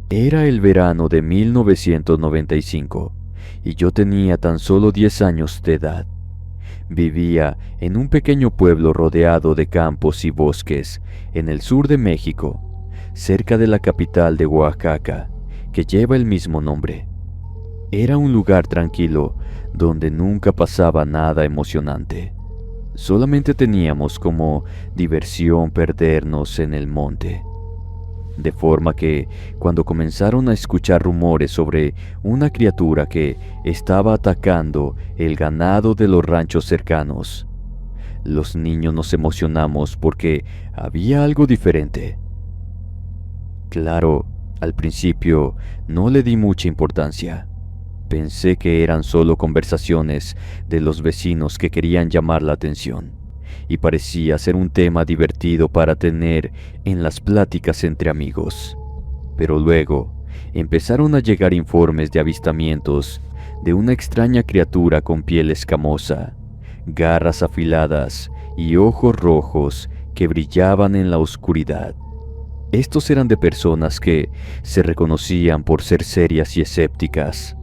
Era el verano de 1995 y yo tenía tan solo 10 años de edad. Vivía en un pequeño pueblo rodeado de campos y bosques en el sur de México, cerca de la capital de Oaxaca, que lleva el mismo nombre. Era un lugar tranquilo donde nunca pasaba nada emocionante. Solamente teníamos como diversión perdernos en el monte. De forma que, cuando comenzaron a escuchar rumores sobre una criatura que estaba atacando el ganado de los ranchos cercanos, los niños nos emocionamos porque había algo diferente. Claro, al principio no le di mucha importancia. Pensé que eran solo conversaciones de los vecinos que querían llamar la atención, y parecía ser un tema divertido para tener en las pláticas entre amigos. Pero luego empezaron a llegar informes de avistamientos de una extraña criatura con piel escamosa, garras afiladas y ojos rojos que brillaban en la oscuridad. Estos eran de personas que se reconocían por ser serias y escépticas,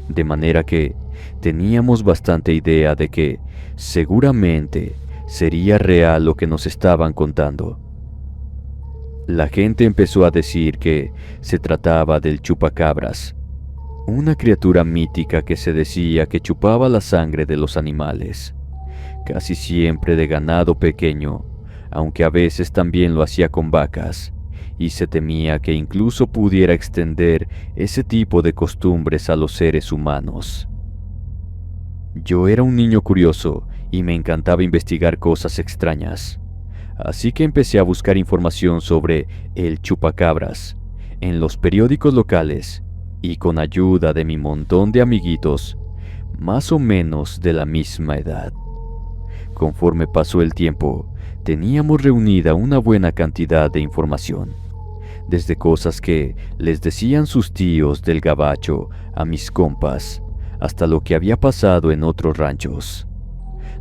de manera que teníamos bastante idea de que seguramente sería real lo que nos estaban contando. La gente empezó a decir que se trataba del chupacabras, una criatura mítica que se decía que chupaba la sangre de los animales, casi siempre de ganado pequeño, aunque a veces también lo hacía con vacas, y se temía que incluso pudiera extender ese tipo de costumbres a los seres humanos. Yo era un niño curioso y me encantaba investigar cosas extrañas, así que empecé a buscar información sobre el chupacabras en los periódicos locales y con ayuda de mi montón de amiguitos, más o menos de la misma edad. Conforme pasó el tiempo, teníamos reunida una buena cantidad de información, desde cosas que les decían sus tíos del gabacho a mis compas, hasta lo que había pasado en otros ranchos,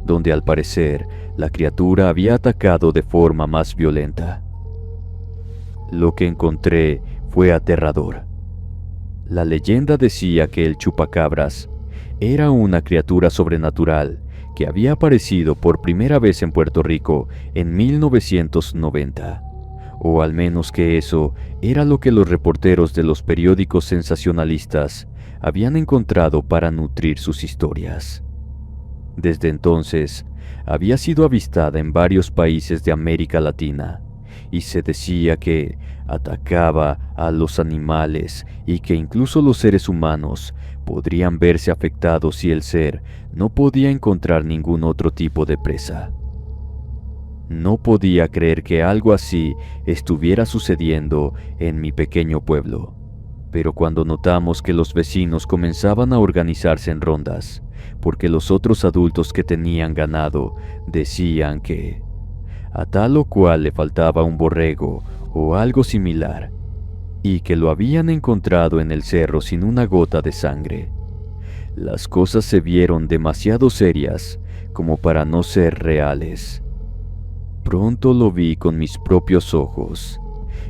donde al parecer la criatura había atacado de forma más violenta. Lo que encontré fue aterrador. La leyenda decía que el chupacabras era una criatura sobrenatural que había aparecido por primera vez en Puerto Rico en 1990, o al menos que eso era lo que los reporteros de los periódicos sensacionalistas habían encontrado para nutrir sus historias. Desde entonces, había sido avistada en varios países de América Latina, y se decía que atacaba a los animales y que incluso los seres humanos podrían verse afectados si el ser no podía encontrar ningún otro tipo de presa. No podía creer que algo así estuviera sucediendo en mi pequeño pueblo, pero cuando notamos que los vecinos comenzaban a organizarse en rondas, porque los otros adultos que tenían ganado decían que a tal o cual le faltaba un borrego o algo similar, y que lo habían encontrado en el cerro sin una gota de sangre, las cosas se vieron demasiado serias como para no ser reales. Pronto lo vi con mis propios ojos,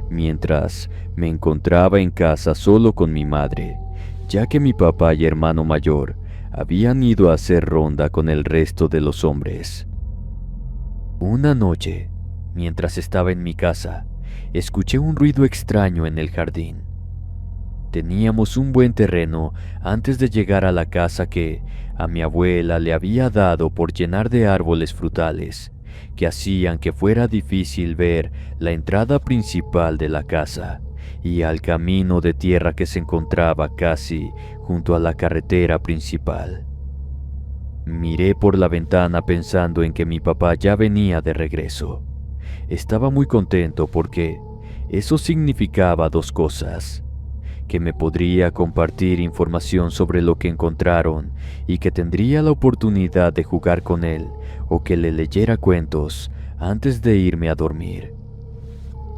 mientras me encontraba en casa solo con mi madre, ya que mi papá y hermano mayor habían ido a hacer ronda con el resto de los hombres. Una noche, mientras estaba en mi casa, escuché un ruido extraño en el jardín. Teníamos un buen terreno antes de llegar a la casa que a mi abuela le había dado por llenar de árboles frutales que hacían que fuera difícil ver la entrada principal de la casa y al camino de tierra que se encontraba casi junto a la carretera principal. Miré por la ventana pensando en que mi papá ya venía de regreso. Estaba muy contento porque eso significaba dos cosas: que me podría compartir información sobre lo que encontraron y que tendría la oportunidad de jugar con él o que le leyera cuentos antes de irme a dormir.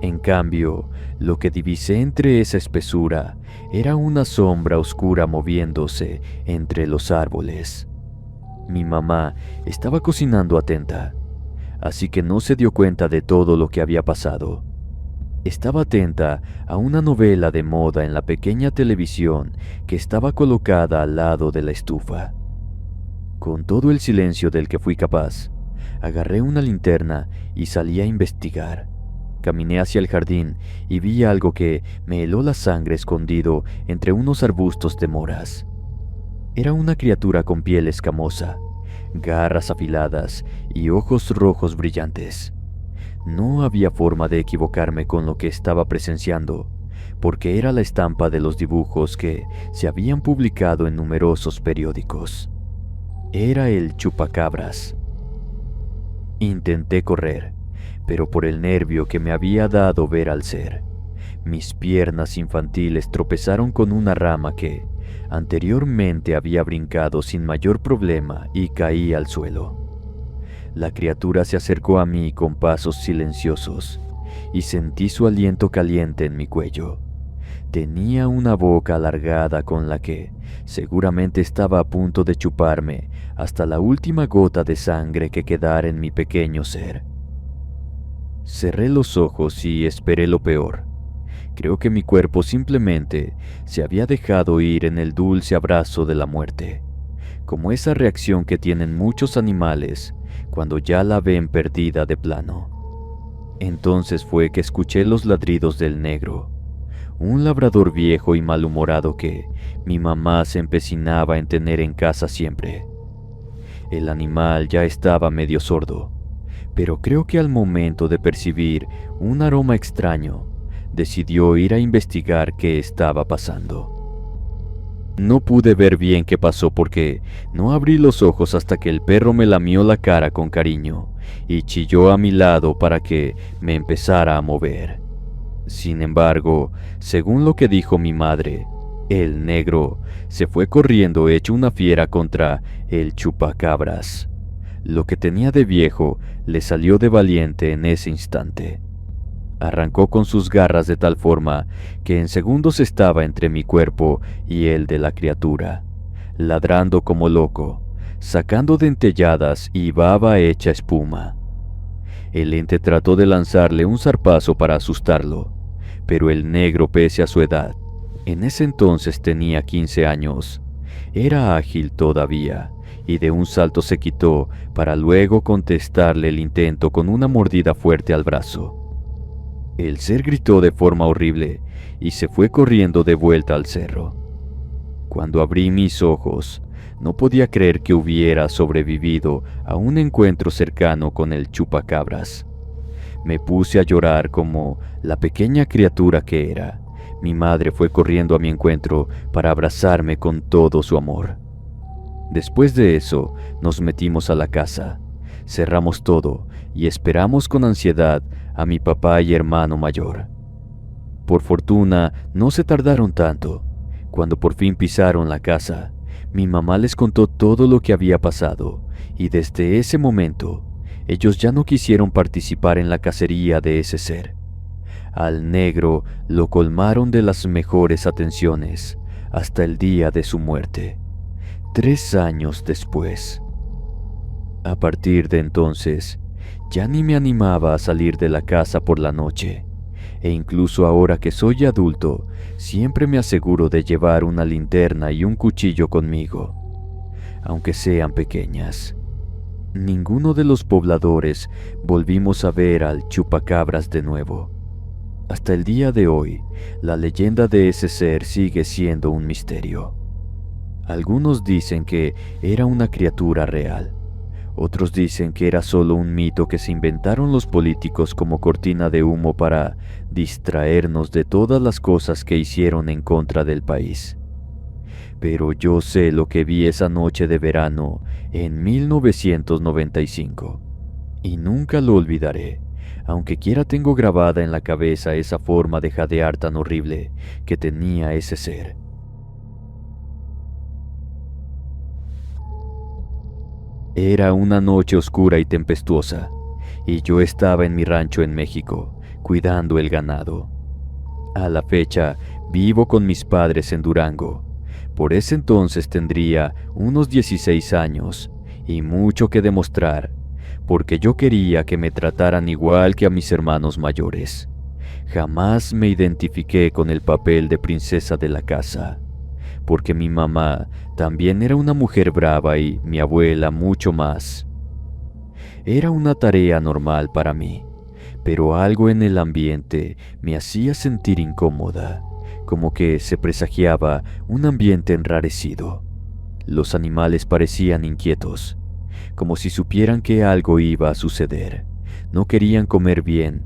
En cambio, lo que divisé entre esa espesura era una sombra oscura moviéndose entre los árboles. Mi mamá estaba cocinando atenta, así que no se dio cuenta de todo lo que había pasado. Estaba atenta a una novela de moda en la pequeña televisión que estaba colocada al lado de la estufa. Con todo el silencio del que fui capaz, agarré una linterna y salí a investigar. Caminé hacia el jardín y vi algo que me heló la sangre escondido entre unos arbustos de moras. Era una criatura con piel escamosa, garras afiladas y ojos rojos brillantes. No había forma de equivocarme con lo que estaba presenciando, porque era la estampa de los dibujos que se habían publicado en numerosos periódicos. Era el chupacabras. Intenté correr, pero por el nervio que me había dado ver al ser, mis piernas infantiles tropezaron con una rama que anteriormente había brincado sin mayor problema y caí al suelo. La criatura se acercó a mí con pasos silenciosos y sentí su aliento caliente en mi cuello. Tenía una boca alargada con la que seguramente estaba a punto de chuparme hasta la última gota de sangre que quedara en mi pequeño ser. Cerré los ojos y esperé lo peor. Creo que mi cuerpo simplemente se había dejado ir en el dulce abrazo de la muerte, como esa reacción que tienen muchos animales cuando ya la ven perdida de plano. Entonces fue que escuché los ladridos del negro, un labrador viejo y malhumorado que mi mamá se empecinaba en tener en casa siempre. El animal ya estaba medio sordo, pero creo que al momento de percibir un aroma extraño, decidió ir a investigar qué estaba pasando. No pude ver bien qué pasó porque no abrí los ojos hasta que el perro me lamió la cara con cariño y chilló a mi lado para que me empezara a mover. Sin embargo, según lo que dijo mi madre, el negro se fue corriendo hecho una fiera contra el chupacabras. Lo que tenía de viejo le salió de valiente en ese instante. Arrancó con sus garras de tal forma que en segundos estaba entre mi cuerpo y el de la criatura, ladrando como loco, sacando dentelladas y baba hecha espuma. El ente trató de lanzarle un zarpazo para asustarlo, pero el negro, pese a su edad, en ese entonces tenía 15 años, era ágil todavía, y de un salto se quitó para luego contestarle el intento con una mordida fuerte al brazo. El ser gritó de forma horrible y se fue corriendo de vuelta al cerro. Cuando abrí mis ojos, no podía creer que hubiera sobrevivido a un encuentro cercano con el chupacabras. Me puse a llorar como la pequeña criatura que era. Mi madre fue corriendo a mi encuentro para abrazarme con todo su amor. Después de eso, nos metimos a la casa, cerramos todo y esperamos con ansiedad a mi papá y hermano mayor. Por fortuna, no se tardaron tanto. Cuando por fin pisaron la casa, mi mamá les contó todo lo que había pasado, y desde ese momento, ellos ya no quisieron participar en la cacería de ese ser. Al negro lo colmaron de las mejores atenciones hasta el día de su muerte, 3 años después. A partir de entonces, ya ni me animaba a salir de la casa por la noche, e incluso ahora que soy adulto, siempre me aseguro de llevar una linterna y un cuchillo conmigo, aunque sean pequeñas. Ninguno de los pobladores volvimos a ver al chupacabras de nuevo. Hasta el día de hoy, la leyenda de ese ser sigue siendo un misterio. Algunos dicen que era una criatura real. Otros dicen que era solo un mito que se inventaron los políticos como cortina de humo para distraernos de todas las cosas que hicieron en contra del país. Pero yo sé lo que vi esa noche de verano en 1995 y nunca lo olvidaré, aunque quiera tengo grabada en la cabeza esa forma de jadear tan horrible que tenía ese ser. Era una noche oscura y tempestuosa, y yo estaba en mi rancho en México, cuidando el ganado. A la fecha, vivo con mis padres en Durango. Por ese entonces tendría unos 16 años, y mucho que demostrar, porque yo quería que me trataran igual que a mis hermanos mayores. Jamás me identifiqué con el papel de princesa de la casa, porque mi mamá también era una mujer brava y mi abuela mucho más. Era una tarea normal para mí, pero algo en el ambiente me hacía sentir incómoda, como que se presagiaba un ambiente enrarecido. Los animales parecían inquietos, como si supieran que algo iba a suceder. No querían comer bien,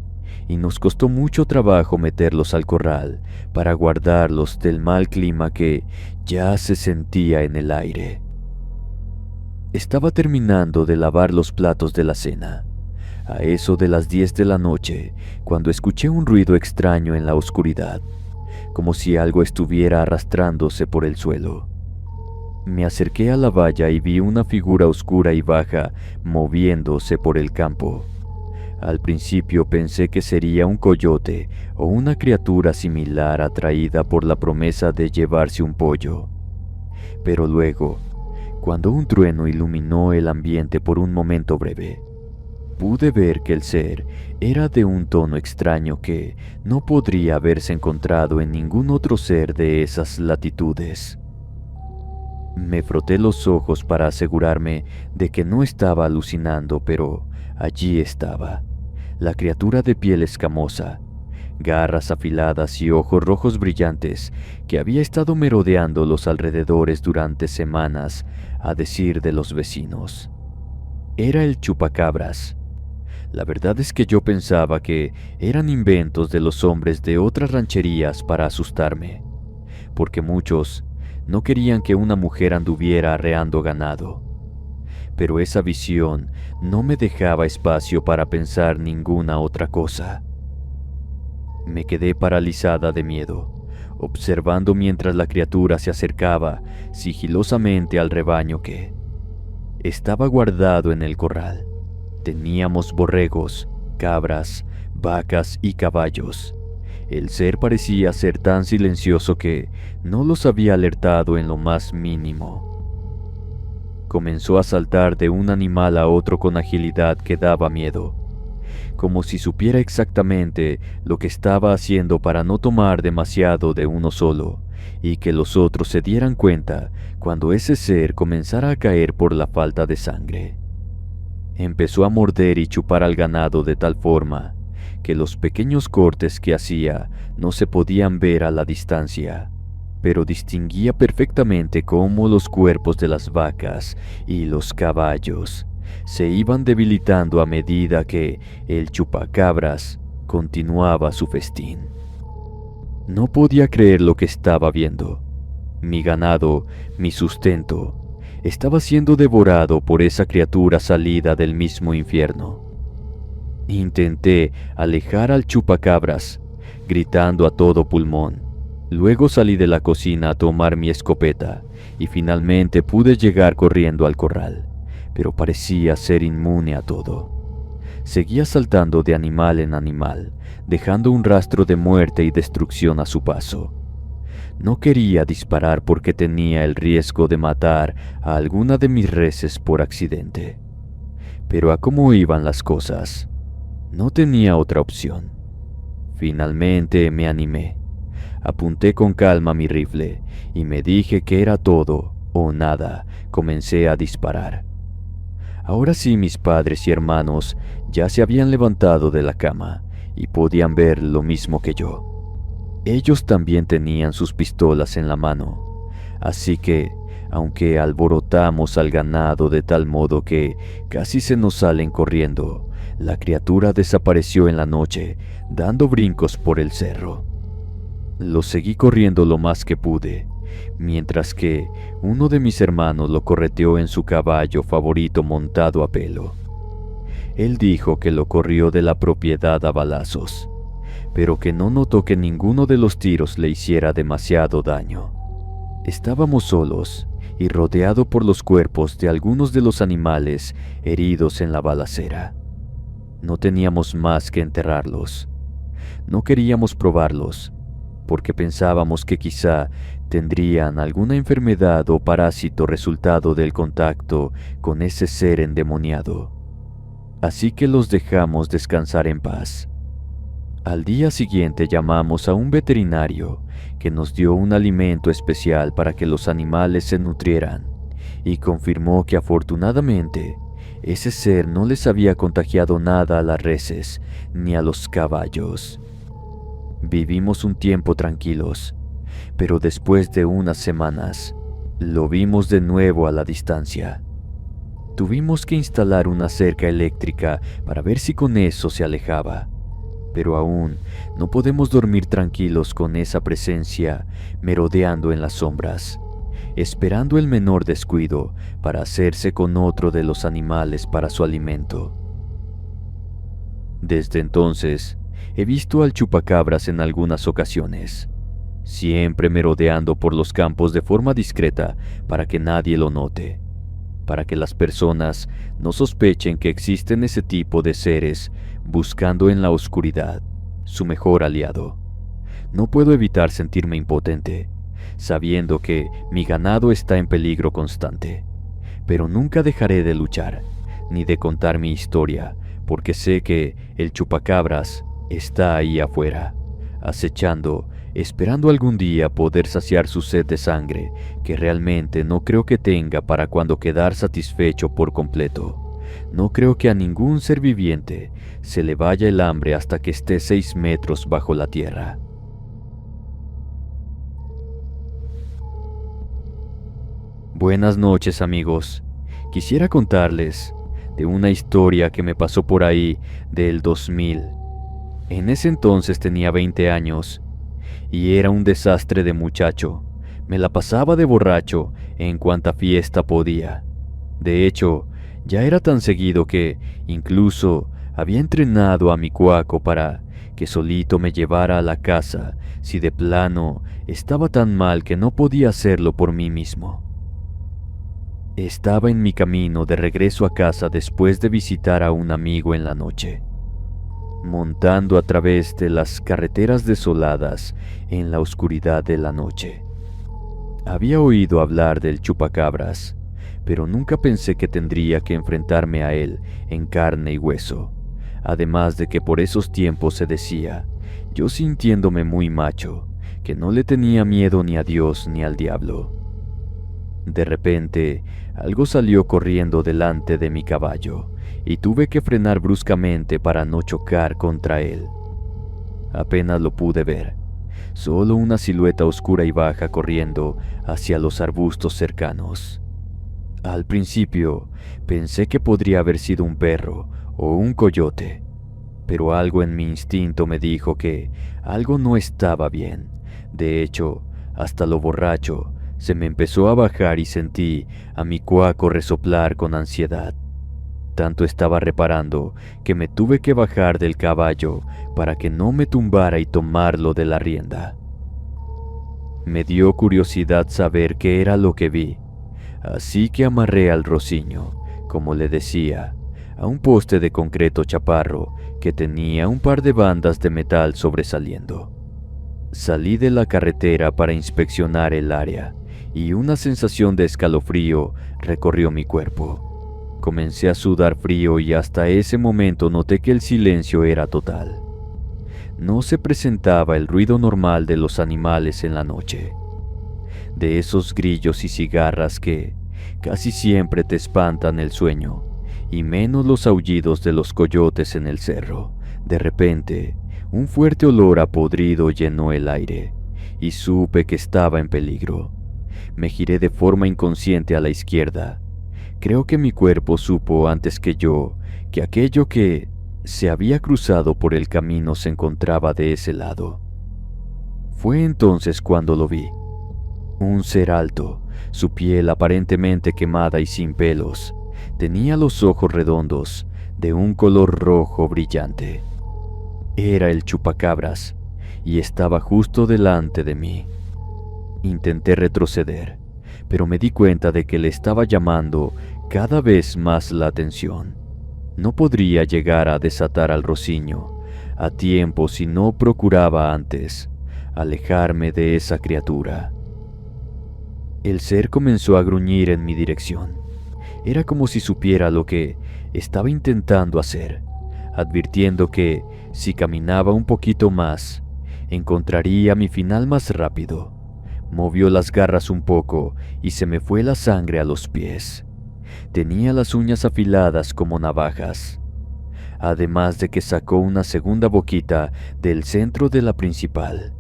y nos costó mucho trabajo meterlos al corral para guardarlos del mal clima que ya se sentía en el aire. Estaba terminando de lavar los platos de la cena, a eso de las 10 de la noche, cuando escuché un ruido extraño en la oscuridad, como si algo estuviera arrastrándose por el suelo. Me acerqué a la valla y vi una figura oscura y baja moviéndose por el campo. Al principio pensé que sería un coyote o una criatura similar atraída por la promesa de llevarse un pollo. Pero luego, cuando un trueno iluminó el ambiente por un momento breve, pude ver que el ser era de un tono extraño que no podría haberse encontrado en ningún otro ser de esas latitudes. Me froté los ojos para asegurarme de que no estaba alucinando, pero allí estaba, la criatura de piel escamosa, garras afiladas y ojos rojos brillantes que había estado merodeando los alrededores durante semanas, a decir de los vecinos. Era el chupacabras. La verdad es que yo pensaba que eran inventos de los hombres de otras rancherías para asustarme, porque muchos no querían que una mujer anduviera arreando ganado. Pero esa visión no me dejaba espacio para pensar ninguna otra cosa. Me quedé paralizada de miedo, observando mientras la criatura se acercaba sigilosamente al rebaño que estaba guardado en el corral. Teníamos borregos, cabras, vacas y caballos. El ser parecía ser tan silencioso que no los había alertado en lo más mínimo. Comenzó a saltar de un animal a otro con agilidad que daba miedo, como si supiera exactamente lo que estaba haciendo para no tomar demasiado de uno solo, y que los otros se dieran cuenta cuando ese ser comenzara a caer por la falta de sangre. Empezó a morder y chupar al ganado de tal forma que los pequeños cortes que hacía no se podían ver a la distancia, pero distinguía perfectamente cómo los cuerpos de las vacas y los caballos se iban debilitando a medida que el chupacabras continuaba su festín. No podía creer lo que estaba viendo. Mi ganado, mi sustento, estaba siendo devorado por esa criatura salida del mismo infierno. Intenté alejar al chupacabras, gritando a todo pulmón. Luego salí de la cocina a tomar mi escopeta y finalmente pude llegar corriendo al corral, pero parecía ser inmune a todo. Seguía saltando de animal en animal, dejando un rastro de muerte y destrucción a su paso. No quería disparar porque tenía el riesgo de matar a alguna de mis reses por accidente. Pero a cómo iban las cosas, no tenía otra opción. Finalmente me animé. Apunté con calma mi rifle y me dije que era todo o nada. Comencé a disparar. Ahora sí mis padres y hermanos ya se habían levantado de la cama y podían ver lo mismo que yo. Ellos también tenían sus pistolas en la mano, así que, aunque alborotamos al ganado de tal modo que casi se nos salen corriendo, la criatura desapareció en la noche, dando brincos por el cerro. Lo seguí corriendo lo más que pude, mientras que uno de mis hermanos lo correteó en su caballo favorito montado a pelo. Él dijo que lo corrió de la propiedad a balazos, pero que no notó que ninguno de los tiros le hiciera demasiado daño. Estábamos solos y rodeado por los cuerpos de algunos de los animales heridos en la balacera. No teníamos más que enterrarlos. No queríamos probarlos, porque pensábamos que quizá tendrían alguna enfermedad o parásito resultado del contacto con ese ser endemoniado. Así que los dejamos descansar en paz. Al día siguiente llamamos a un veterinario que nos dio un alimento especial para que los animales se nutrieran y confirmó que afortunadamente ese ser no les había contagiado nada a las reses ni a los caballos. Vivimos un tiempo tranquilos, pero después de unas semanas lo vimos de nuevo a la distancia. Tuvimos que instalar una cerca eléctrica para ver si con eso se alejaba, pero aún no podemos dormir tranquilos con esa presencia merodeando en las sombras, esperando el menor descuido para hacerse con otro de los animales para su alimento. Desde entonces, he visto al chupacabras en algunas ocasiones, siempre merodeando por los campos de forma discreta para que nadie lo note, para que las personas no sospechen que existen ese tipo de seres buscando en la oscuridad su mejor aliado. No puedo evitar sentirme impotente, sabiendo que mi ganado está en peligro constante, pero nunca dejaré de luchar, ni de contar mi historia, porque sé que el chupacabras está ahí afuera, acechando, esperando algún día poder saciar su sed de sangre, que realmente no creo que tenga para cuando quedar satisfecho por completo. No creo que a ningún ser viviente se le vaya el hambre hasta que esté 6 metros bajo la tierra. Buenas noches, amigos. Quisiera contarles de una historia que me pasó por ahí del 2000. En ese entonces tenía 20 años y era un desastre de muchacho. Me la pasaba de borracho en cuanta fiesta podía. De hecho, ya era tan seguido que incluso había entrenado a mi cuaco para que solito me llevara a la casa si de plano estaba tan mal que no podía hacerlo por mí mismo. Estaba en mi camino de regreso a casa después de visitar a un amigo en la noche, montando a través de las carreteras desoladas en la oscuridad de la noche. Había oído hablar del chupacabras, pero nunca pensé que tendría que enfrentarme a él en carne y hueso, además de que por esos tiempos se decía, yo sintiéndome muy macho, que no le tenía miedo ni a Dios ni al diablo. De repente, algo salió corriendo delante de mi caballo, y tuve que frenar bruscamente para no chocar contra él. Apenas lo pude ver, solo una silueta oscura y baja corriendo hacia los arbustos cercanos. Al principio pensé que podría haber sido un perro o un coyote, pero algo en mi instinto me dijo que algo no estaba bien. De hecho, hasta lo borracho, se me empezó a bajar y sentí a mi cuaco resoplar con ansiedad. Tanto estaba reparando que me tuve que bajar del caballo para que no me tumbara y tomarlo de la rienda. Me dio curiosidad saber qué era lo que vi, así que amarré al rociño, como le decía, a un poste de concreto chaparro que tenía un par de bandas de metal sobresaliendo. Salí de la carretera para inspeccionar el área y una sensación de escalofrío recorrió mi cuerpo. Comencé a sudar frío y hasta ese momento noté que el silencio era total. No se presentaba el ruido normal de los animales en la noche, de esos grillos y cigarras que casi siempre te espantan el sueño, y menos los aullidos de los coyotes en el cerro. De repente, un fuerte olor a podrido llenó el aire, y supe que estaba en peligro. Me giré de forma inconsciente a la izquierda. Creo que mi cuerpo supo antes que yo que aquello que se había cruzado por el camino se encontraba de ese lado. Fue entonces cuando lo vi. Un ser alto, su piel aparentemente quemada y sin pelos, tenía los ojos redondos, de un color rojo brillante. Era el chupacabras, y estaba justo delante de mí. Intenté retroceder, pero me di cuenta de que le estaba llamando cada vez más la atención. No podría llegar a desatar al rociño a tiempo si no procuraba antes alejarme de esa criatura. El ser comenzó a gruñir en mi dirección. Era como si supiera lo que estaba intentando hacer, advirtiendo que Si caminaba un poquito más, encontraría mi final más rápido. Movió las garras un poco y se me fue la sangre a los pies. Tenía las uñas afiladas como navajas. Además de que sacó una segunda boquita del centro de la principal.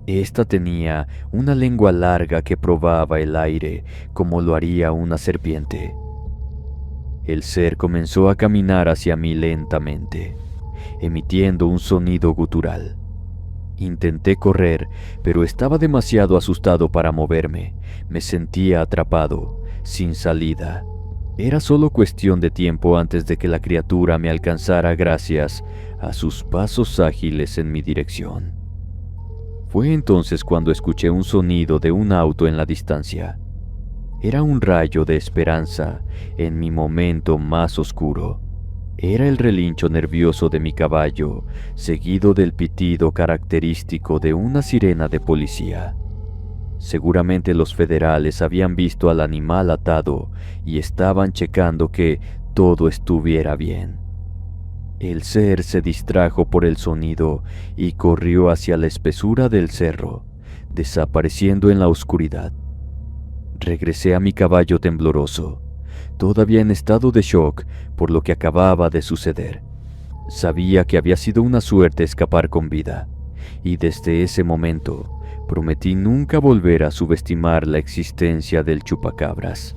Esta tenía una lengua larga que probaba el aire como lo haría una serpiente. El ser comenzó a caminar hacia mí lentamente, emitiendo un sonido gutural. Intenté correr, pero estaba demasiado asustado para moverme. Me sentía atrapado, sin salida. Era solo cuestión de tiempo antes de que la criatura me alcanzara gracias a sus pasos ágiles en mi dirección. Fue entonces cuando escuché un sonido de un auto en la distancia. Era un rayo de esperanza en mi momento más oscuro. Era el relincho nervioso de mi caballo, seguido del pitido característico de una sirena de policía. Seguramente los federales habían visto al animal atado y estaban checando que todo estuviera bien. El ser se distrajo por el sonido y corrió hacia la espesura del cerro, desapareciendo en la oscuridad. Regresé a mi caballo tembloroso, todavía en estado de shock por lo que acababa de suceder. Sabía que había sido una suerte escapar con vida, y desde ese momento prometí nunca volver a subestimar la existencia del chupacabras.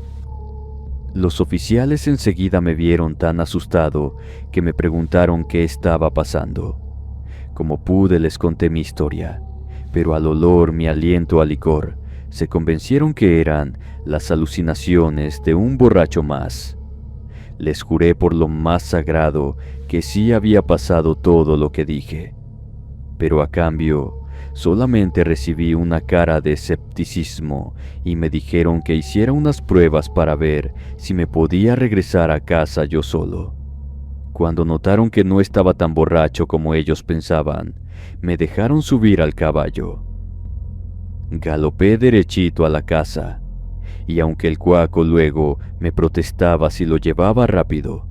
Los oficiales enseguida me vieron tan asustado que me preguntaron qué estaba pasando. Como pude les conté mi historia, pero al oler mi aliento a licor, se convencieron que eran las alucinaciones de un borracho más. Les juré por lo más sagrado que sí había pasado todo lo que dije, pero a cambio solamente recibí una cara de escepticismo y me dijeron que hiciera unas pruebas para ver si me podía regresar a casa yo solo. Cuando notaron que no estaba tan borracho como ellos pensaban, me dejaron subir al caballo. Galopé derechito a la casa, y aunque el cuaco luego me protestaba si lo llevaba rápido,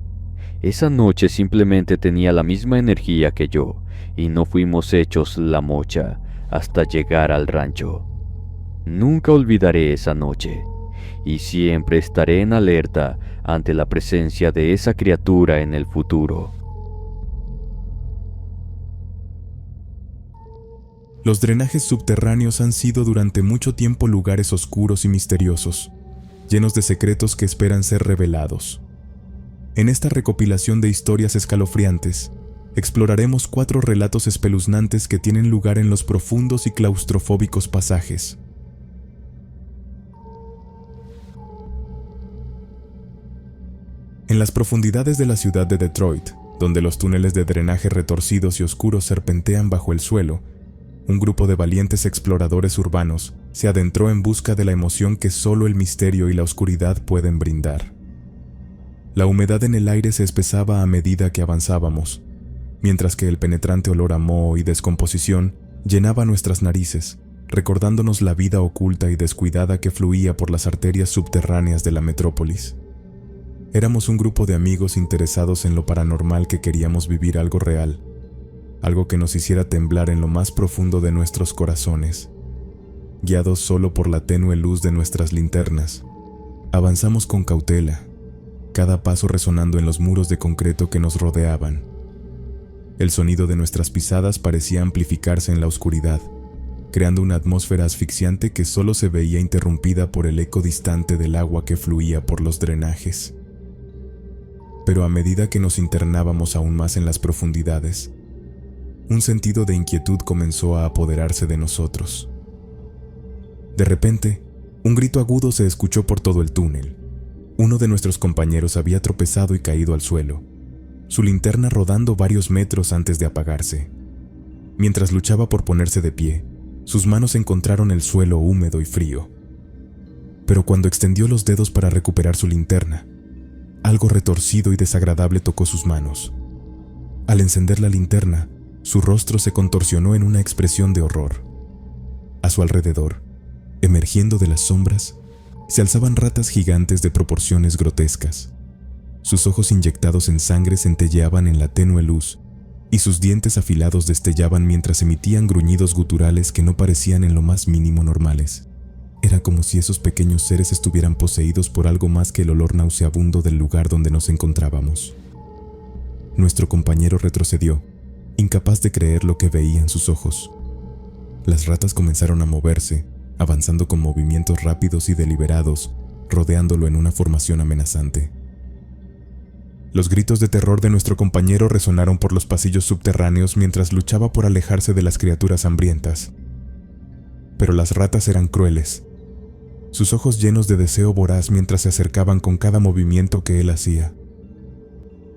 esa noche simplemente tenía la misma energía que yo, y no fuimos hechos la mocha hasta llegar al rancho. Nunca olvidaré esa noche, y siempre estaré en alerta ante la presencia de esa criatura en el futuro. Los drenajes subterráneos han sido durante mucho tiempo lugares oscuros y misteriosos, llenos de secretos que esperan ser revelados. En esta recopilación de historias escalofriantes, exploraremos 4 relatos espeluznantes que tienen lugar en los profundos y claustrofóbicos pasajes. En las profundidades de la ciudad de Detroit, donde los túneles de drenaje retorcidos y oscuros serpentean bajo el suelo, un grupo de valientes exploradores urbanos se adentró en busca de la emoción que solo el misterio y la oscuridad pueden brindar. La humedad en el aire se espesaba a medida que avanzábamos, mientras que el penetrante olor a moho y descomposición llenaba nuestras narices, recordándonos la vida oculta y descuidada que fluía por las arterias subterráneas de la metrópolis. Éramos un grupo de amigos interesados en lo paranormal que queríamos vivir algo real, algo que nos hiciera temblar en lo más profundo de nuestros corazones. Guiados solo por la tenue luz de nuestras linternas, avanzamos con cautela, cada paso resonando en los muros de concreto que nos rodeaban. El sonido de nuestras pisadas parecía amplificarse en la oscuridad, creando una atmósfera asfixiante que solo se veía interrumpida por el eco distante del agua que fluía por los drenajes. Pero a medida que nos internábamos aún más en las profundidades, un sentido de inquietud comenzó a apoderarse de nosotros. De repente, un grito agudo se escuchó por todo el túnel. Uno de nuestros compañeros había tropezado y caído al suelo, su linterna rodando varios metros antes de apagarse. Mientras luchaba por ponerse de pie, sus manos encontraron el suelo húmedo y frío. Pero cuando extendió los dedos para recuperar su linterna, algo retorcido y desagradable tocó sus manos. Al encender la linterna, su rostro se contorsionó en una expresión de horror. A su alrededor, emergiendo de las sombras, se alzaban ratas gigantes de proporciones grotescas. Sus ojos inyectados en sangre centelleaban en la tenue luz y sus dientes afilados destellaban mientras emitían gruñidos guturales que no parecían en lo más mínimo normales. Era como si esos pequeños seres estuvieran poseídos por algo más que el olor nauseabundo del lugar donde nos encontrábamos. Nuestro compañero retrocedió, incapaz de creer lo que veía en sus ojos. Las ratas comenzaron a moverse, avanzando con movimientos rápidos y deliberados, rodeándolo en una formación amenazante. Los gritos de terror de nuestro compañero resonaron por los pasillos subterráneos mientras luchaba por alejarse de las criaturas hambrientas. Pero las ratas eran crueles, sus ojos llenos de deseo voraz mientras se acercaban con cada movimiento que él hacía.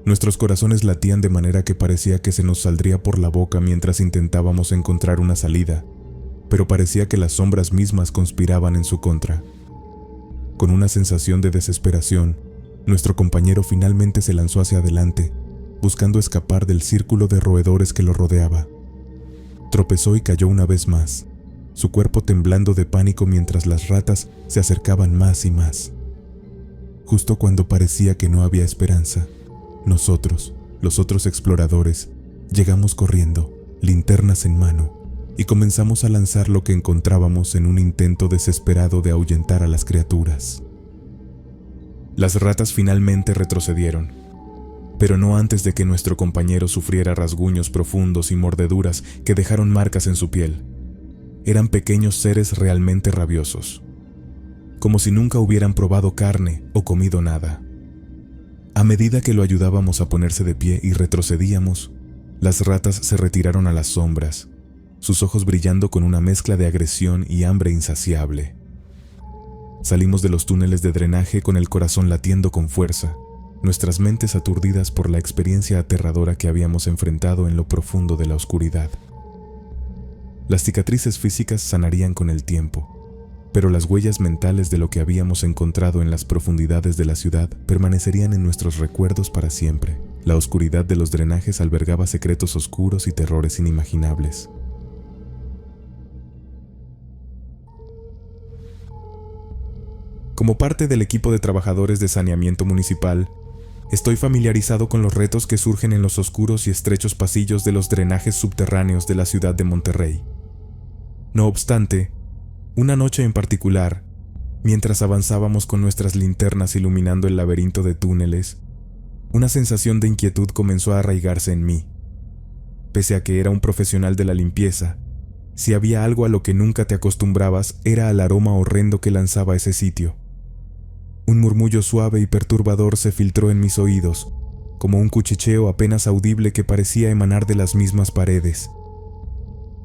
Nuestros corazones latían de manera que parecía que se nos saldría por la boca mientras intentábamos encontrar una salida, pero parecía que las sombras mismas conspiraban en su contra. Con una sensación de desesperación, nuestro compañero finalmente se lanzó hacia adelante, buscando escapar del círculo de roedores que lo rodeaba. Tropezó y cayó una vez más, su cuerpo temblando de pánico mientras las ratas se acercaban más y más. Justo cuando parecía que no había esperanza, nosotros, los otros exploradores, llegamos corriendo, linternas en mano, y comenzamos a lanzar lo que encontrábamos en un intento desesperado de ahuyentar a las criaturas. Las ratas finalmente retrocedieron, pero no antes de que nuestro compañero sufriera rasguños profundos y mordeduras que dejaron marcas en su piel. Eran pequeños seres realmente rabiosos, como si nunca hubieran probado carne o comido nada. A medida que lo ayudábamos a ponerse de pie y retrocedíamos, las ratas se retiraron a las sombras, sus ojos brillando con una mezcla de agresión y hambre insaciable. Salimos de los túneles de drenaje con el corazón latiendo con fuerza, nuestras mentes aturdidas por la experiencia aterradora que habíamos enfrentado en lo profundo de la oscuridad. Las cicatrices físicas sanarían con el tiempo, pero las huellas mentales de lo que habíamos encontrado en las profundidades de la ciudad permanecerían en nuestros recuerdos para siempre. La oscuridad de los drenajes albergaba secretos oscuros y terrores inimaginables. Como parte del equipo de trabajadores de saneamiento municipal, estoy familiarizado con los retos que surgen en los oscuros y estrechos pasillos de los drenajes subterráneos de la ciudad de Monterrey. No obstante, una noche en particular, mientras avanzábamos con nuestras linternas iluminando el laberinto de túneles, una sensación de inquietud comenzó a arraigarse en mí. Pese a que era un profesional de la limpieza, si había algo a lo que nunca te acostumbrabas era al aroma horrendo que lanzaba ese sitio. Un murmullo suave y perturbador se filtró en mis oídos, como un cuchicheo apenas audible que parecía emanar de las mismas paredes.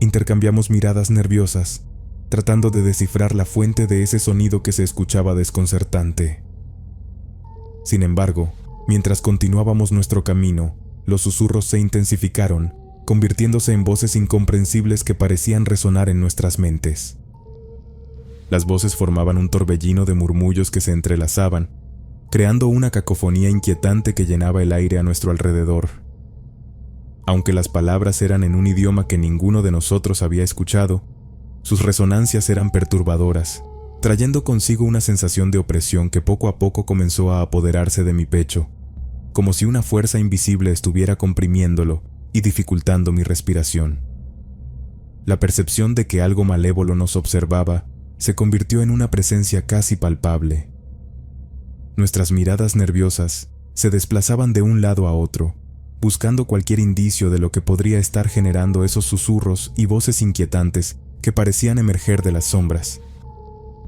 Intercambiamos miradas nerviosas, tratando de descifrar la fuente de ese sonido que se escuchaba desconcertante. Sin embargo, mientras continuábamos nuestro camino, los susurros se intensificaron, convirtiéndose en voces incomprensibles que parecían resonar en nuestras mentes. Las voces formaban un torbellino de murmullos que se entrelazaban, creando una cacofonía inquietante que llenaba el aire a nuestro alrededor. Aunque las palabras eran en un idioma que ninguno de nosotros había escuchado, sus resonancias eran perturbadoras, trayendo consigo una sensación de opresión que poco a poco comenzó a apoderarse de mi pecho, como si una fuerza invisible estuviera comprimiéndolo y dificultando mi respiración. La percepción de que algo malévolo nos observaba se convirtió en una presencia casi palpable. Nuestras miradas nerviosas se desplazaban de un lado a otro, buscando cualquier indicio de lo que podría estar generando esos susurros y voces inquietantes que parecían emerger de las sombras.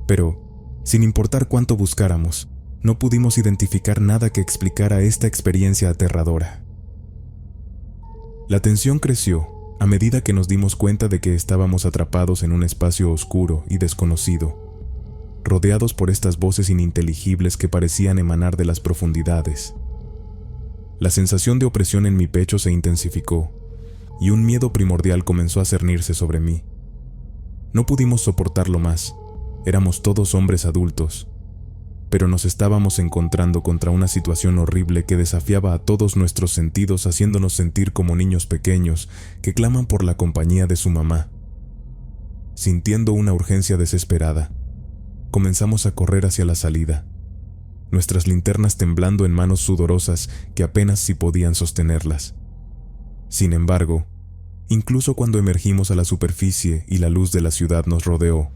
Pero, sin importar cuánto buscáramos, no pudimos identificar nada que explicara esta experiencia aterradora. La tensión creció a medida que nos dimos cuenta de que estábamos atrapados en un espacio oscuro y desconocido, rodeados por estas voces ininteligibles que parecían emanar de las profundidades. La sensación de opresión en mi pecho se intensificó, y un miedo primordial comenzó a cernirse sobre mí. No pudimos soportarlo más, éramos todos hombres adultos, pero nos estábamos encontrando contra una situación horrible que desafiaba a todos nuestros sentidos, haciéndonos sentir como niños pequeños que claman por la compañía de su mamá. Sintiendo una urgencia desesperada, comenzamos a correr hacia la salida, nuestras linternas temblando en manos sudorosas que apenas si podían sostenerlas. Sin embargo, incluso cuando emergimos a la superficie y la luz de la ciudad nos rodeó,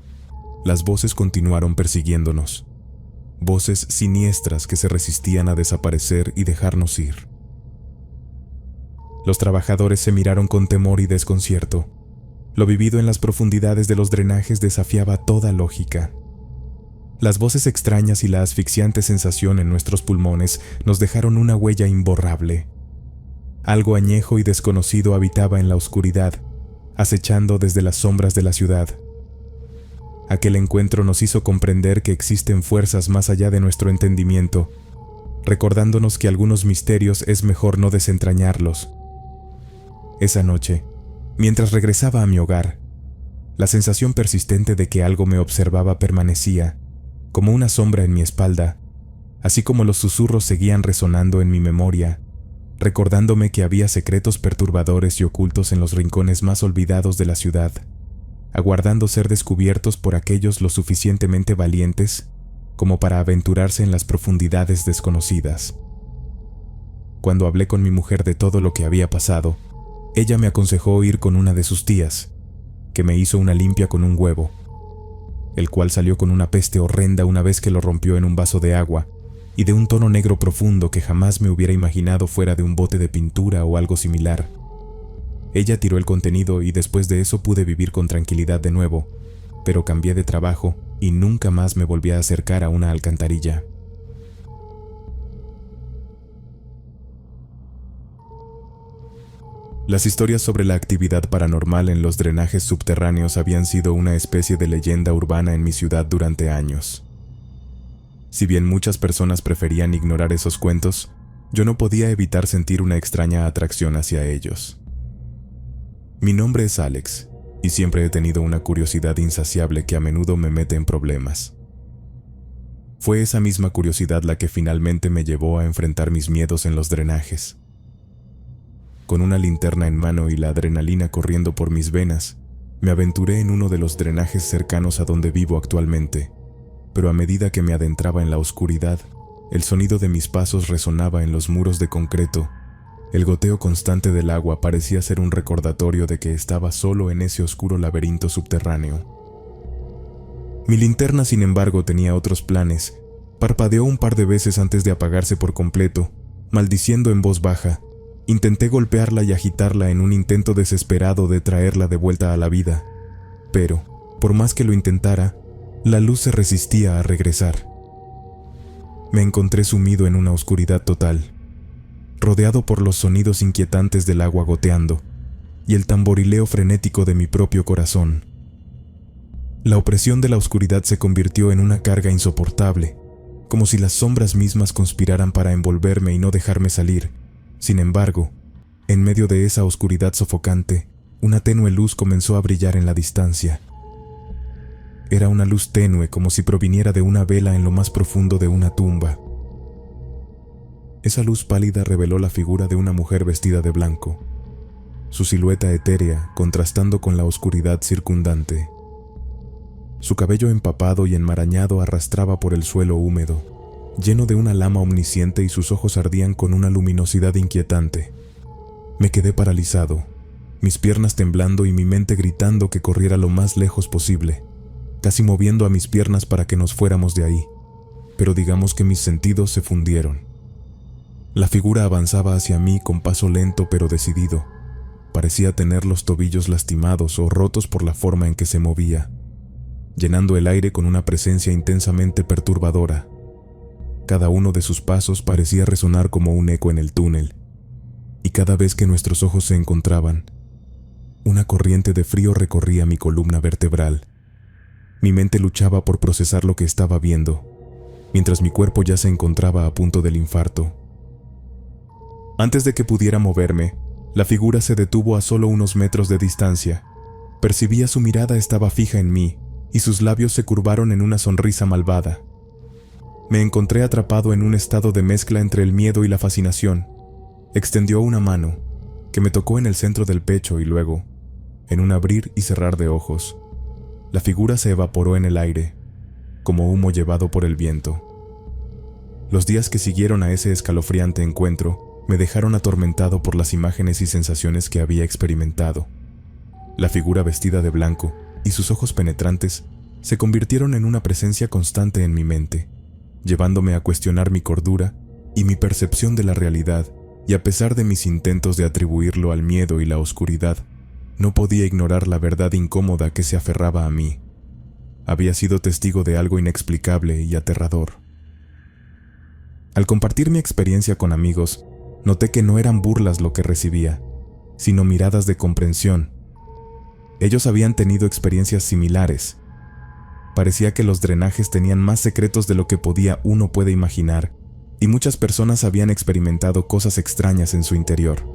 las voces continuaron persiguiéndonos. Voces siniestras que se resistían a desaparecer y dejarnos ir. Los trabajadores se miraron con temor y desconcierto. Lo vivido en las profundidades de los drenajes desafiaba toda lógica. Las voces extrañas y la asfixiante sensación en nuestros pulmones nos dejaron una huella imborrable. Algo añejo y desconocido habitaba en la oscuridad, acechando desde las sombras de la ciudad. Aquel encuentro nos hizo comprender que existen fuerzas más allá de nuestro entendimiento, recordándonos que algunos misterios es mejor no desentrañarlos. Esa noche, mientras regresaba a mi hogar, la sensación persistente de que algo me observaba permanecía, como una sombra en mi espalda, así como los susurros seguían resonando en mi memoria, recordándome que había secretos perturbadores y ocultos en los rincones más olvidados de la ciudad, aguardando ser descubiertos por aquellos lo suficientemente valientes como para aventurarse en las profundidades desconocidas. Cuando hablé con mi mujer de todo lo que había pasado, ella me aconsejó ir con una de sus tías, que me hizo una limpia con un huevo, el cual salió con una peste horrenda una vez que lo rompió en un vaso de agua, y de un tono negro profundo que jamás me hubiera imaginado fuera de un bote de pintura o algo similar. Ella tiró el contenido y después de eso pude vivir con tranquilidad de nuevo, pero cambié de trabajo y nunca más me volví a acercar a una alcantarilla. Las historias sobre la actividad paranormal en los drenajes subterráneos habían sido una especie de leyenda urbana en mi ciudad durante años. Si bien muchas personas preferían ignorar esos cuentos, yo no podía evitar sentir una extraña atracción hacia ellos. Mi nombre es Alex, y siempre he tenido una curiosidad insaciable que a menudo me mete en problemas. Fue esa misma curiosidad la que finalmente me llevó a enfrentar mis miedos en los drenajes. Con una linterna en mano y la adrenalina corriendo por mis venas, me aventuré en uno de los drenajes cercanos a donde vivo actualmente, pero a medida que me adentraba en la oscuridad, el sonido de mis pasos resonaba en los muros de concreto. El goteo constante del agua parecía ser un recordatorio de que estaba solo en ese oscuro laberinto subterráneo. Mi linterna, sin embargo, tenía otros planes. Parpadeó un par de veces antes de apagarse por completo, maldiciendo en voz baja. Intenté golpearla y agitarla en un intento desesperado de traerla de vuelta a la vida, pero, por más que lo intentara, la luz se resistía a regresar. Me encontré sumido en una oscuridad total, rodeado por los sonidos inquietantes del agua goteando y el tamborileo frenético de mi propio corazón. La opresión de la oscuridad se convirtió en una carga insoportable, como si las sombras mismas conspiraran para envolverme y no dejarme salir. Sin embargo, en medio de esa oscuridad sofocante, una tenue luz comenzó a brillar en la distancia. Era una luz tenue, como si proviniera de una vela en lo más profundo de una tumba. Esa luz pálida reveló la figura de una mujer vestida de blanco, su silueta etérea contrastando con la oscuridad circundante. Su cabello empapado y enmarañado arrastraba por el suelo húmedo, lleno de una lama omnisciente, y sus ojos ardían con una luminosidad inquietante. Me quedé paralizado, mis piernas temblando y mi mente gritando que corriera lo más lejos posible, casi moviendo a mis piernas para que nos fuéramos de ahí, pero digamos que mis sentidos se fundieron. La figura avanzaba hacia mí con paso lento pero decidido. Parecía tener los tobillos lastimados o rotos por la forma en que se movía, llenando el aire con una presencia intensamente perturbadora. Cada uno de sus pasos parecía resonar como un eco en el túnel, y cada vez que nuestros ojos se encontraban, una corriente de frío recorría mi columna vertebral. Mi mente luchaba por procesar lo que estaba viendo, mientras mi cuerpo ya se encontraba a punto del infarto. Antes de que pudiera moverme, la figura se detuvo a solo unos metros de distancia. Percibía su mirada estaba fija en mí, y sus labios se curvaron en una sonrisa malvada. Me encontré atrapado en un estado de mezcla entre el miedo y la fascinación. Extendió una mano, que me tocó en el centro del pecho, y luego, en un abrir y cerrar de ojos, la figura se evaporó en el aire, como humo llevado por el viento. Los días que siguieron a ese escalofriante encuentro me dejaron atormentado por las imágenes y sensaciones que había experimentado. La figura vestida de blanco y sus ojos penetrantes se convirtieron en una presencia constante en mi mente, llevándome a cuestionar mi cordura y mi percepción de la realidad, y a pesar de mis intentos de atribuirlo al miedo y la oscuridad, no podía ignorar la verdad incómoda que se aferraba a mí. Había sido testigo de algo inexplicable y aterrador. Al compartir mi experiencia con amigos, noté que no eran burlas lo que recibía, sino miradas de comprensión. Ellos habían tenido experiencias similares. Parecía que los drenajes tenían más secretos de lo que uno puede imaginar, y muchas personas habían experimentado cosas extrañas en su interior.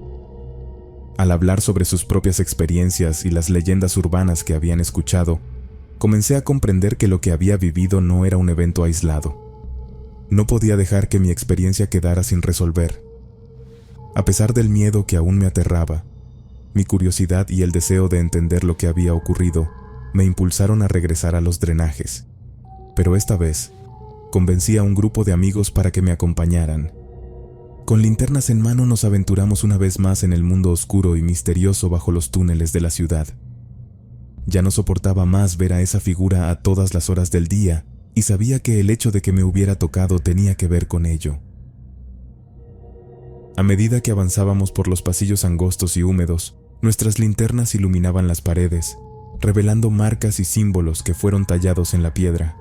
Al hablar sobre sus propias experiencias y las leyendas urbanas que habían escuchado, comencé a comprender que lo que había vivido no era un evento aislado. No podía dejar que mi experiencia quedara sin resolver. A pesar del miedo que aún me aterraba, mi curiosidad y el deseo de entender lo que había ocurrido me impulsaron a regresar a los drenajes. Pero esta vez, convencí a un grupo de amigos para que me acompañaran. Con linternas en mano nos aventuramos una vez más en el mundo oscuro y misterioso bajo los túneles de la ciudad. Ya no soportaba más ver a esa figura a todas las horas del día, y sabía que el hecho de que me hubiera tocado tenía que ver con ello. A medida que avanzábamos por los pasillos angostos y húmedos, nuestras linternas iluminaban las paredes, revelando marcas y símbolos que fueron tallados en la piedra.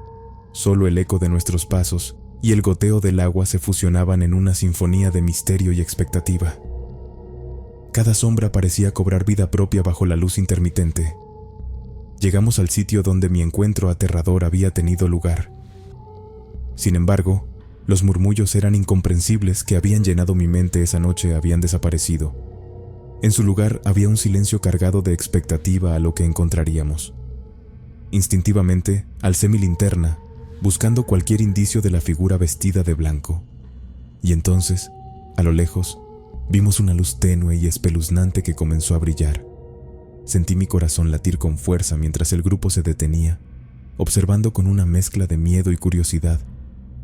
Solo el eco de nuestros pasos y el goteo del agua se fusionaban en una sinfonía de misterio y expectativa. Cada sombra parecía cobrar vida propia bajo la luz intermitente. Llegamos al sitio donde mi encuentro aterrador había tenido lugar. Sin embargo, los murmullos eran incomprensibles que habían llenado mi mente esa noche habían desaparecido. En su lugar había un silencio cargado de expectativa a lo que encontraríamos. Instintivamente, alcé mi linterna, buscando cualquier indicio de la figura vestida de blanco. Y entonces, a lo lejos, vimos una luz tenue y espeluznante que comenzó a brillar. Sentí mi corazón latir con fuerza mientras el grupo se detenía, observando con una mezcla de miedo y curiosidad.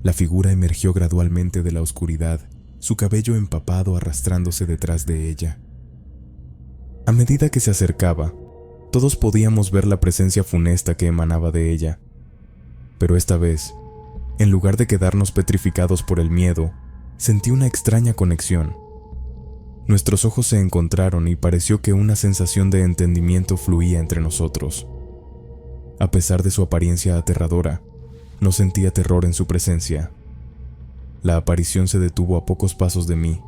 La figura emergió gradualmente de la oscuridad, su cabello empapado arrastrándose detrás de ella. A medida que se acercaba, todos podíamos ver la presencia funesta que emanaba de ella. Pero esta vez, en lugar de quedarnos petrificados por el miedo, sentí una extraña conexión. Nuestros ojos se encontraron y pareció que una sensación de entendimiento fluía entre nosotros. A pesar de su apariencia aterradora, no sentía terror en su presencia. La aparición se detuvo a pocos pasos de mí,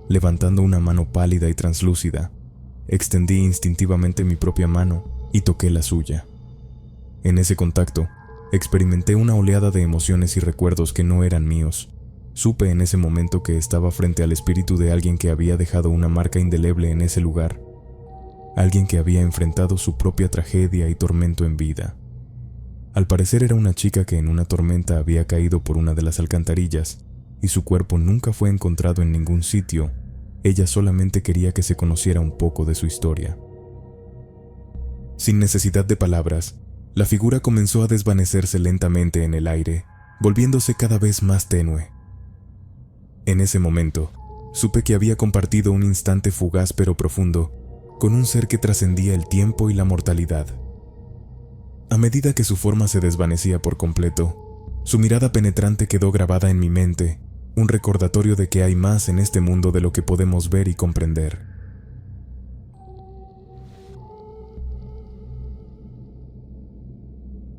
levantando una mano pálida y translúcida. Extendí instintivamente mi propia mano y toqué la suya. En ese contacto, experimenté una oleada de emociones y recuerdos que no eran míos. Supe en ese momento que estaba frente al espíritu de alguien que había dejado una marca indeleble en ese lugar. Alguien que había enfrentado su propia tragedia y tormento en vida. Al parecer era una chica que en una tormenta había caído por una de las alcantarillas y su cuerpo nunca fue encontrado en ningún sitio. Ella solamente quería que se conociera un poco de su historia. Sin necesidad de palabras, la figura comenzó a desvanecerse lentamente en el aire, volviéndose cada vez más tenue. En ese momento, supe que había compartido un instante fugaz pero profundo con un ser que trascendía el tiempo y la mortalidad. A medida que su forma se desvanecía por completo, su mirada penetrante quedó grabada en mi mente, un recordatorio de que hay más en este mundo de lo que podemos ver y comprender.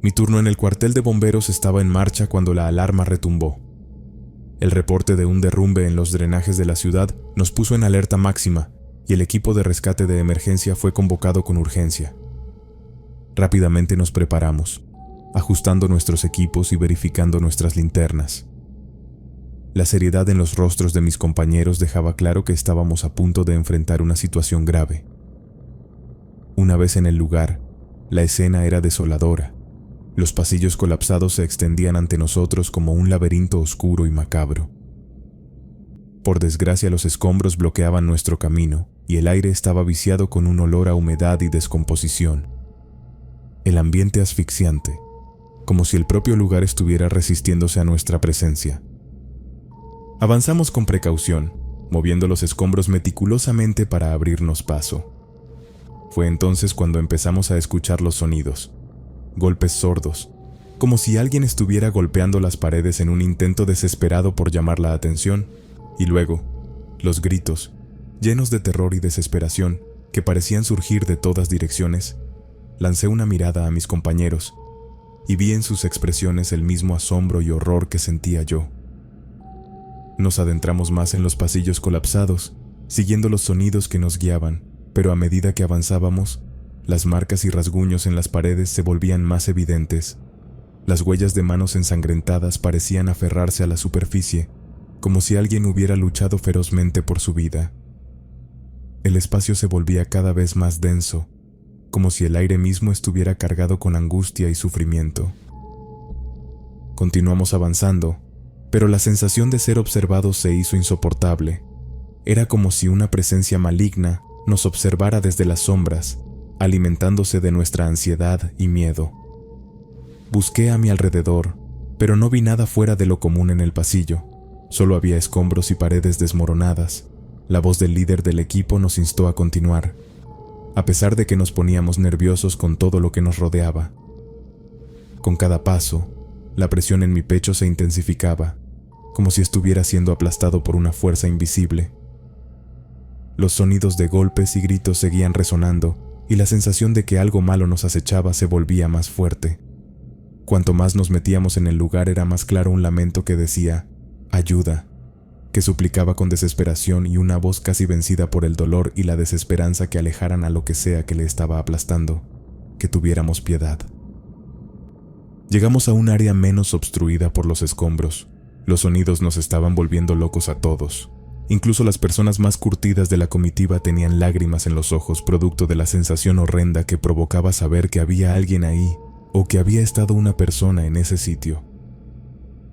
Mi turno en el cuartel de bomberos estaba en marcha cuando la alarma retumbó. El reporte de un derrumbe en los drenajes de la ciudad nos puso en alerta máxima y el equipo de rescate de emergencia fue convocado con urgencia. Rápidamente nos preparamos, ajustando nuestros equipos y verificando nuestras linternas. La seriedad en los rostros de mis compañeros dejaba claro que estábamos a punto de enfrentar una situación grave. Una vez en el lugar, la escena era desoladora. Los pasillos colapsados se extendían ante nosotros como un laberinto oscuro y macabro. Por desgracia, los escombros bloqueaban nuestro camino y el aire estaba viciado con un olor a humedad y descomposición. El ambiente asfixiante, como si el propio lugar estuviera resistiéndose a nuestra presencia. Avanzamos con precaución, moviendo los escombros meticulosamente para abrirnos paso. Fue entonces cuando empezamos a escuchar los sonidos, golpes sordos, como si alguien estuviera golpeando las paredes en un intento desesperado por llamar la atención, y luego, los gritos, llenos de terror y desesperación, que parecían surgir de todas direcciones. Lancé una mirada a mis compañeros, y vi en sus expresiones el mismo asombro y horror que sentía yo. Nos adentramos más en los pasillos colapsados, siguiendo los sonidos que nos guiaban, pero a medida que avanzábamos, las marcas y rasguños en las paredes se volvían más evidentes. Las huellas de manos ensangrentadas parecían aferrarse a la superficie, como si alguien hubiera luchado ferozmente por su vida. El espacio se volvía cada vez más denso, como si el aire mismo estuviera cargado con angustia y sufrimiento. Continuamos avanzando, pero la sensación de ser observados se hizo insoportable. Era como si una presencia maligna nos observara desde las sombras, alimentándose de nuestra ansiedad y miedo. Busqué a mi alrededor, pero no vi nada fuera de lo común en el pasillo. Solo había escombros y paredes desmoronadas. La voz del líder del equipo nos instó a continuar, a pesar de que nos poníamos nerviosos con todo lo que nos rodeaba. Con cada paso, la presión en mi pecho se intensificaba, como si estuviera siendo aplastado por una fuerza invisible. Los sonidos de golpes y gritos seguían resonando, y la sensación de que algo malo nos acechaba se volvía más fuerte. Cuanto más nos metíamos en el lugar era más claro un lamento que decía, «ayuda», que suplicaba con desesperación y una voz casi vencida por el dolor y la desesperanza que alejaran a lo que sea que le estaba aplastando, que tuviéramos piedad. Llegamos a un área menos obstruida por los escombros. Los sonidos nos estaban volviendo locos a todos. Incluso las personas más curtidas de la comitiva tenían lágrimas en los ojos producto de la sensación horrenda que provocaba saber que había alguien ahí o que había estado una persona en ese sitio.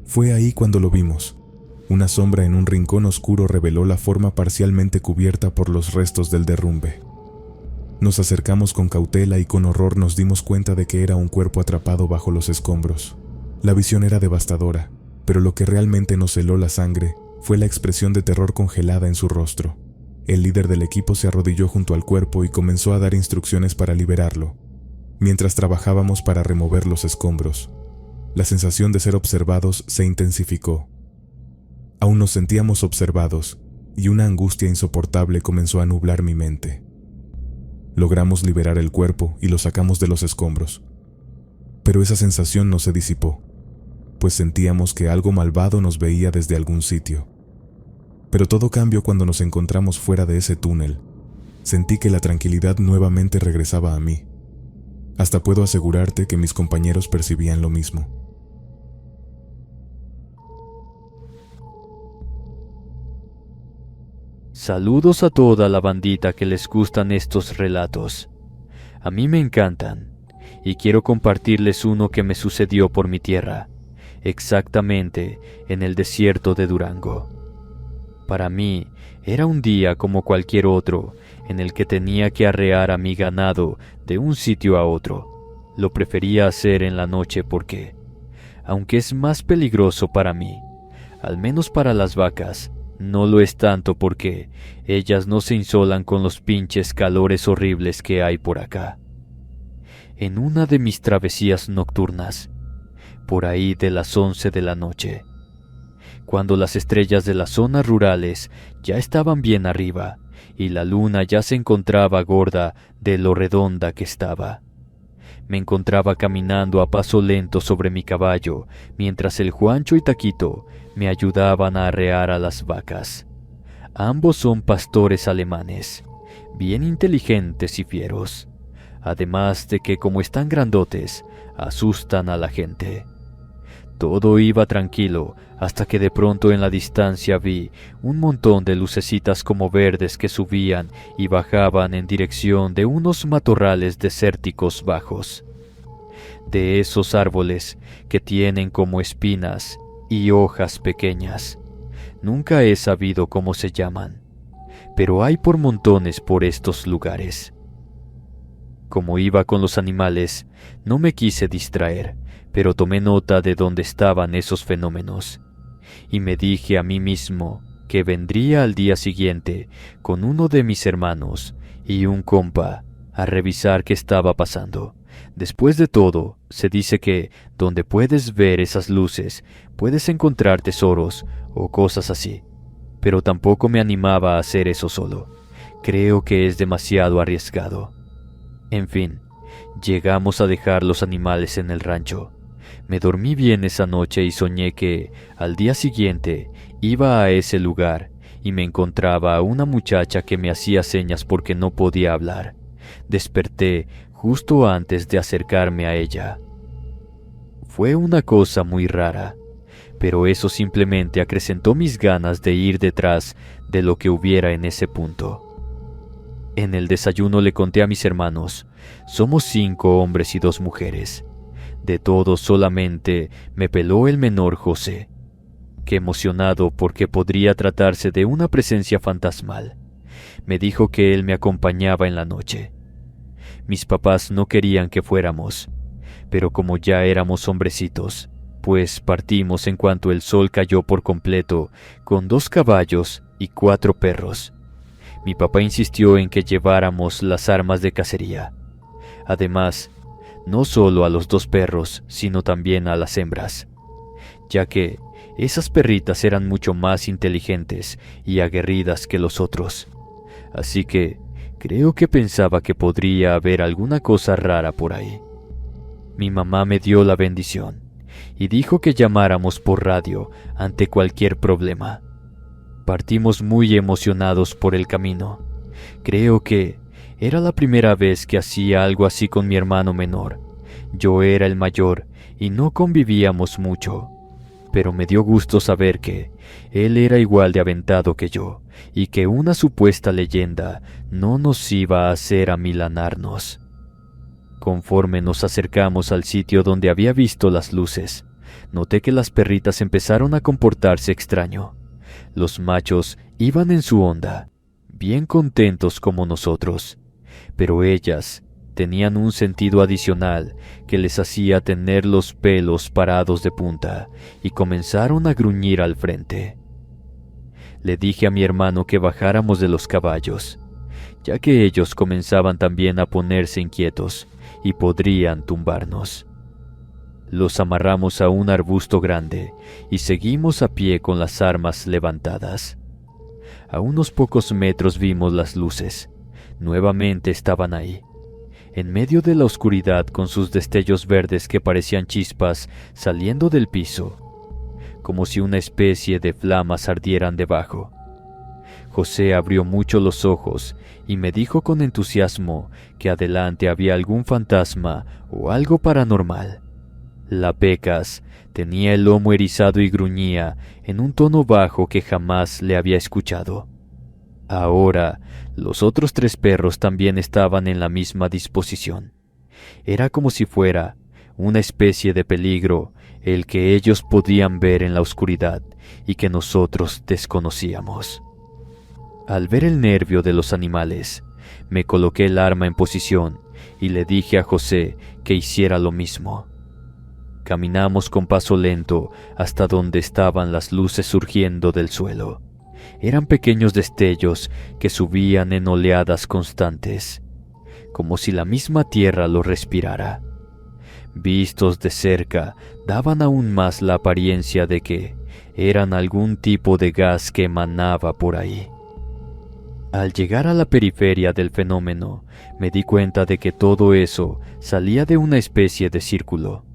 Fue ahí cuando lo vimos. Una sombra en un rincón oscuro reveló la forma parcialmente cubierta por los restos del derrumbe. Nos acercamos con cautela y con horror nos dimos cuenta de que era un cuerpo atrapado bajo los escombros. La visión era devastadora, pero lo que realmente nos heló la sangre fue la expresión de terror congelada en su rostro. El líder del equipo se arrodilló junto al cuerpo y comenzó a dar instrucciones para liberarlo, mientras trabajábamos para remover los escombros. La sensación de ser observados se intensificó. Aún nos sentíamos observados, y una angustia insoportable comenzó a nublar mi mente. Logramos liberar el cuerpo y lo sacamos de los escombros. Pero esa sensación no se disipó, pues sentíamos que algo malvado nos veía desde algún sitio. Pero todo cambió cuando nos encontramos fuera de ese túnel. Sentí que la tranquilidad nuevamente regresaba a mí. Hasta puedo asegurarte que mis compañeros percibían lo mismo. Saludos a toda la bandita que les gustan estos relatos. A mí me encantan, y quiero compartirles uno que me sucedió por mi tierra, exactamente en el desierto de Durango. Para mí, era un día como cualquier otro, en el que tenía que arrear a mi ganado de un sitio a otro. Lo prefería hacer en la noche porque, aunque es más peligroso para mí, al menos para las vacas, no lo es tanto porque ellas no se insolan con los pinches calores horribles que hay por acá. En una de mis travesías nocturnas, por ahí de las 11 de la noche, cuando las estrellas de las zonas rurales ya estaban bien arriba y la luna ya se encontraba gorda de lo redonda que estaba, me encontraba caminando a paso lento sobre mi caballo, mientras el Juancho y Taquito me ayudaban a arrear a las vacas. Ambos son pastores alemanes, bien inteligentes y fieros, además de que como están grandotes, asustan a la gente. Todo iba tranquilo hasta que de pronto en la distancia vi un montón de lucecitas como verdes que subían y bajaban en dirección de unos matorrales desérticos bajos. De esos árboles que tienen como espinas y hojas pequeñas. Nunca he sabido cómo se llaman, pero hay por montones por estos lugares. Como iba con los animales, no me quise distraer, pero tomé nota de dónde estaban esos fenómenos, y me dije a mí mismo que vendría al día siguiente con uno de mis hermanos y un compa a revisar qué estaba pasando. Después de todo, se dice que donde puedes ver esas luces, puedes encontrar tesoros o cosas así. Pero tampoco me animaba a hacer eso solo. Creo que es demasiado arriesgado. En fin, llegamos a dejar los animales en el rancho. Me dormí bien esa noche y soñé que, al día siguiente, iba a ese lugar y me encontraba a una muchacha que me hacía señas porque no podía hablar. Desperté justo antes de acercarme a ella. Fue una cosa muy rara, pero eso simplemente acrecentó mis ganas de ir detrás de lo que hubiera en ese punto. En el desayuno le conté a mis hermanos. Somos 5 hombres y 2 mujeres. De todos solamente me peló el menor José, que emocionado porque podría tratarse de una presencia fantasmal, me dijo que él me acompañaba en la noche. Mis papás no querían que fuéramos, pero como ya éramos hombrecitos, pues partimos en cuanto el sol cayó por completo, con 2 caballos y 4 perros. Mi papá insistió en que lleváramos las armas de cacería. Además, no solo a los 2 perros, sino también a las hembras, ya que esas perritas eran mucho más inteligentes y aguerridas que los otros. Así que creo que pensaba que podría haber alguna cosa rara por ahí. Mi mamá me dio la bendición y dijo que llamáramos por radio ante cualquier problema. Partimos muy emocionados por el camino. Creo que era la primera vez que hacía algo así con mi hermano menor. Yo era el mayor y no convivíamos mucho, pero me dio gusto saber que él era igual de aventado que yo y que una supuesta leyenda no nos iba a hacer amilanarnos. Conforme nos acercamos al sitio donde había visto las luces, noté que las perritas empezaron a comportarse extraño. Los machos iban en su onda, bien contentos como nosotros, pero ellas tenían un sentido adicional que les hacía tener los pelos parados de punta y comenzaron a gruñir al frente. Le dije a mi hermano que bajáramos de los caballos, ya que ellos comenzaban también a ponerse inquietos y podrían tumbarnos. Los amarramos a un arbusto grande y seguimos a pie con las armas levantadas. A unos pocos metros vimos las luces. Nuevamente estaban ahí, en medio de la oscuridad, con sus destellos verdes que parecían chispas saliendo del piso, como si una especie de flamas ardieran debajo. José abrió mucho los ojos y me dijo con entusiasmo que adelante había algún fantasma o algo paranormal. La Pecas tenía el lomo erizado y gruñía en un tono bajo que jamás le había escuchado. Ahora, los otros 3 perros también estaban en la misma disposición. Era como si fuera una especie de peligro el que ellos podían ver en la oscuridad y que nosotros desconocíamos. Al ver el nervio de los animales, me coloqué el arma en posición y le dije a José que hiciera lo mismo. Caminamos con paso lento hasta donde estaban las luces surgiendo del suelo. Eran pequeños destellos que subían en oleadas constantes, como si la misma tierra lo respirara. Vistos de cerca, daban aún más la apariencia de que eran algún tipo de gas que emanaba por ahí. Al llegar a la periferia del fenómeno, me di cuenta de que todo eso salía de una especie de círculo.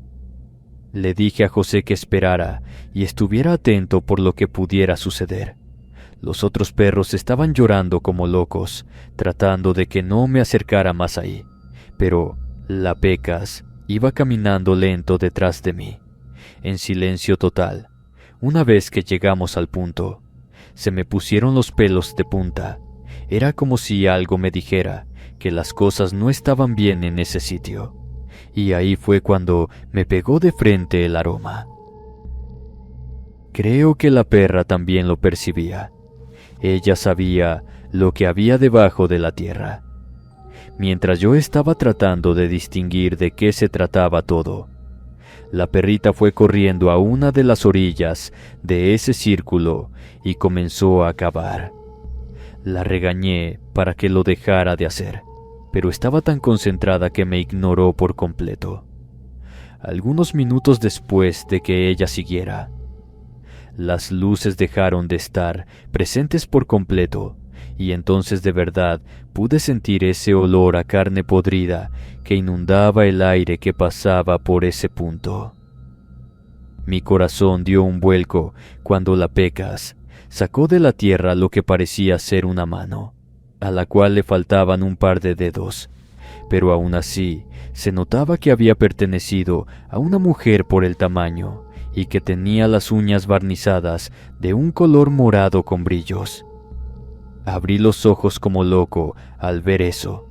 Le dije a José que esperara y estuviera atento por lo que pudiera suceder. Los otros perros estaban llorando como locos, tratando de que no me acercara más ahí, pero la Pecas iba caminando lento detrás de mí, en silencio total. Una vez que llegamos al punto, se me pusieron los pelos de punta. Era como si algo me dijera que las cosas no estaban bien en ese sitio. Y ahí fue cuando me pegó de frente el aroma. Creo que la perra también lo percibía. Ella sabía lo que había debajo de la tierra. Mientras yo estaba tratando de distinguir de qué se trataba todo, La perrita fue corriendo a una de las orillas de ese círculo y comenzó a cavar. La regañé para que lo dejara de hacer, pero estaba tan concentrada que me ignoró por completo. Algunos minutos después de que ella siguiera, las luces dejaron de estar presentes por completo, y entonces de verdad pude sentir ese olor a carne podrida que inundaba el aire que pasaba por ese punto. Mi corazón dio un vuelco cuando la Pecas sacó de la tierra lo que parecía ser una mano, a la cual le faltaban un par de dedos, pero aún así se notaba que había pertenecido a una mujer por el tamaño y que tenía las uñas barnizadas de un color morado con brillos. Abrí los ojos como loco al ver eso.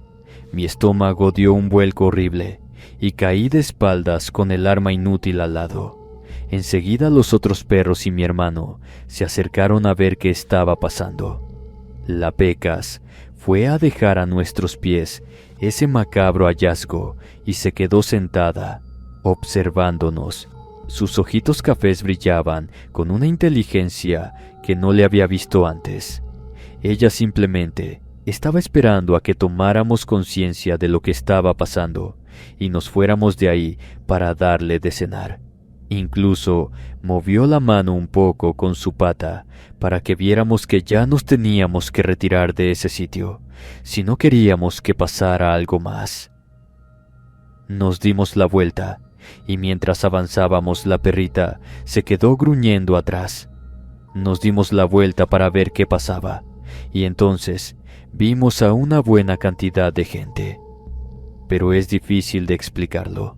Mi estómago dio un vuelco horrible y caí de espaldas con el arma inútil al lado. Enseguida los otros perros y mi hermano se acercaron a ver qué estaba pasando. La Pecas fue a dejar a nuestros pies ese macabro hallazgo y se quedó sentada, observándonos. Sus ojitos cafés brillaban con una inteligencia que no le había visto antes. Ella simplemente estaba esperando a que tomáramos conciencia de lo que estaba pasando y nos fuéramos de ahí para darle de cenar. Incluso movió la mano un poco con su pata para que viéramos que ya nos teníamos que retirar de ese sitio, si no queríamos que pasara algo más. Nos dimos la vuelta, y mientras avanzábamos la perrita se quedó gruñendo atrás. Nos dimos la vuelta para ver qué pasaba, y entonces vimos a una buena cantidad de gente. Pero es difícil de explicarlo.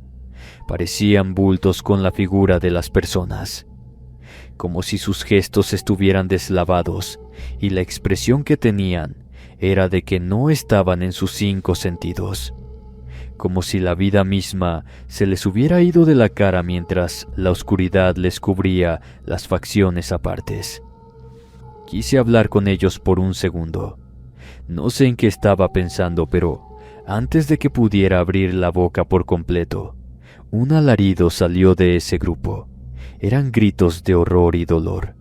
Parecían bultos con la figura de las personas, como si sus gestos estuvieran deslavados, y la expresión que tenían era de que no estaban en sus 5 sentidos, como si la vida misma se les hubiera ido de la cara mientras la oscuridad les cubría las facciones apartes. Quise hablar con ellos por un segundo. No sé en qué estaba pensando, pero antes de que pudiera abrir la boca por completo, un alarido salió de ese grupo. Eran gritos de horror y dolor,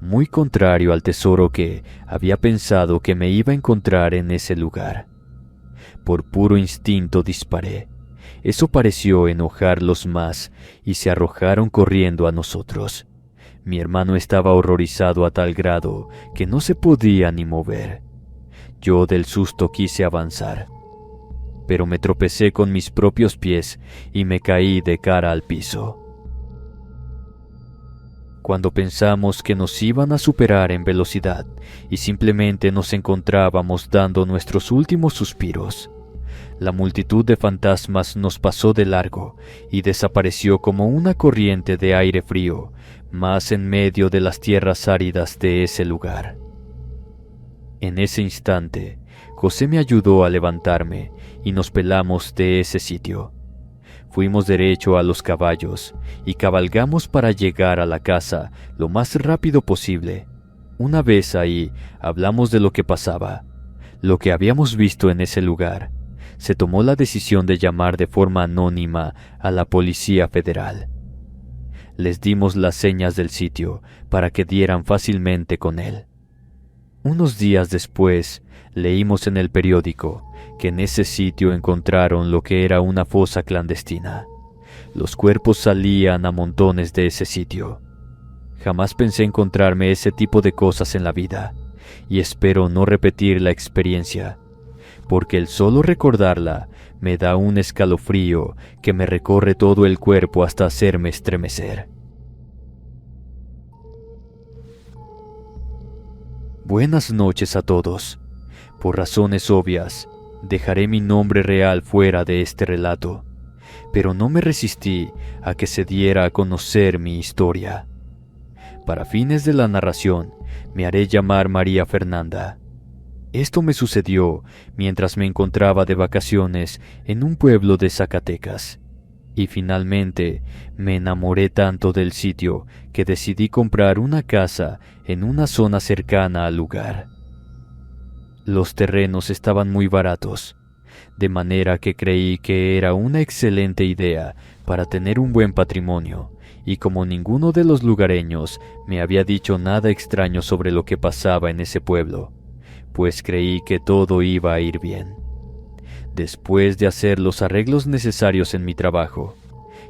muy contrario al tesoro que había pensado que me iba a encontrar en ese lugar. Por puro instinto disparé. Eso pareció enojarlos más y se arrojaron corriendo a nosotros. Mi hermano estaba horrorizado a tal grado que no se podía ni mover. Yo del susto quise avanzar, pero me tropecé con mis propios pies y me caí de cara al piso. Cuando pensamos que nos iban a superar en velocidad y simplemente nos encontrábamos dando nuestros últimos suspiros, la multitud de fantasmas nos pasó de largo y desapareció como una corriente de aire frío, más en medio de las tierras áridas de ese lugar. En ese instante, José me ayudó a levantarme y nos pelamos de ese sitio. Fuimos derecho a los caballos y cabalgamos para llegar a la casa lo más rápido posible. Una vez ahí, hablamos de lo que pasaba, lo que habíamos visto en ese lugar. Se tomó la decisión de llamar de forma anónima a la Policía Federal. Les dimos las señas del sitio para que dieran fácilmente con él. Unos días después, leímos en el periódico que en ese sitio encontraron lo que era una fosa clandestina. Los cuerpos salían a montones de ese sitio. Jamás pensé encontrarme ese tipo de cosas en la vida, y espero no repetir la experiencia, porque el solo recordarla me da un escalofrío que me recorre todo el cuerpo hasta hacerme estremecer. Buenas noches a todos. Por razones obvias, dejaré mi nombre real fuera de este relato, pero no me resistí a que se diera a conocer mi historia. Para fines de la narración, me haré llamar María Fernanda. Esto me sucedió mientras me encontraba de vacaciones en un pueblo de Zacatecas, y finalmente me enamoré tanto del sitio que decidí comprar una casa en una zona cercana al lugar. Los terrenos estaban muy baratos, de manera que creí que era una excelente idea para tener un buen patrimonio, y como ninguno de los lugareños me había dicho nada extraño sobre lo que pasaba en ese pueblo, pues creí que todo iba a ir bien. Después de hacer los arreglos necesarios en mi trabajo,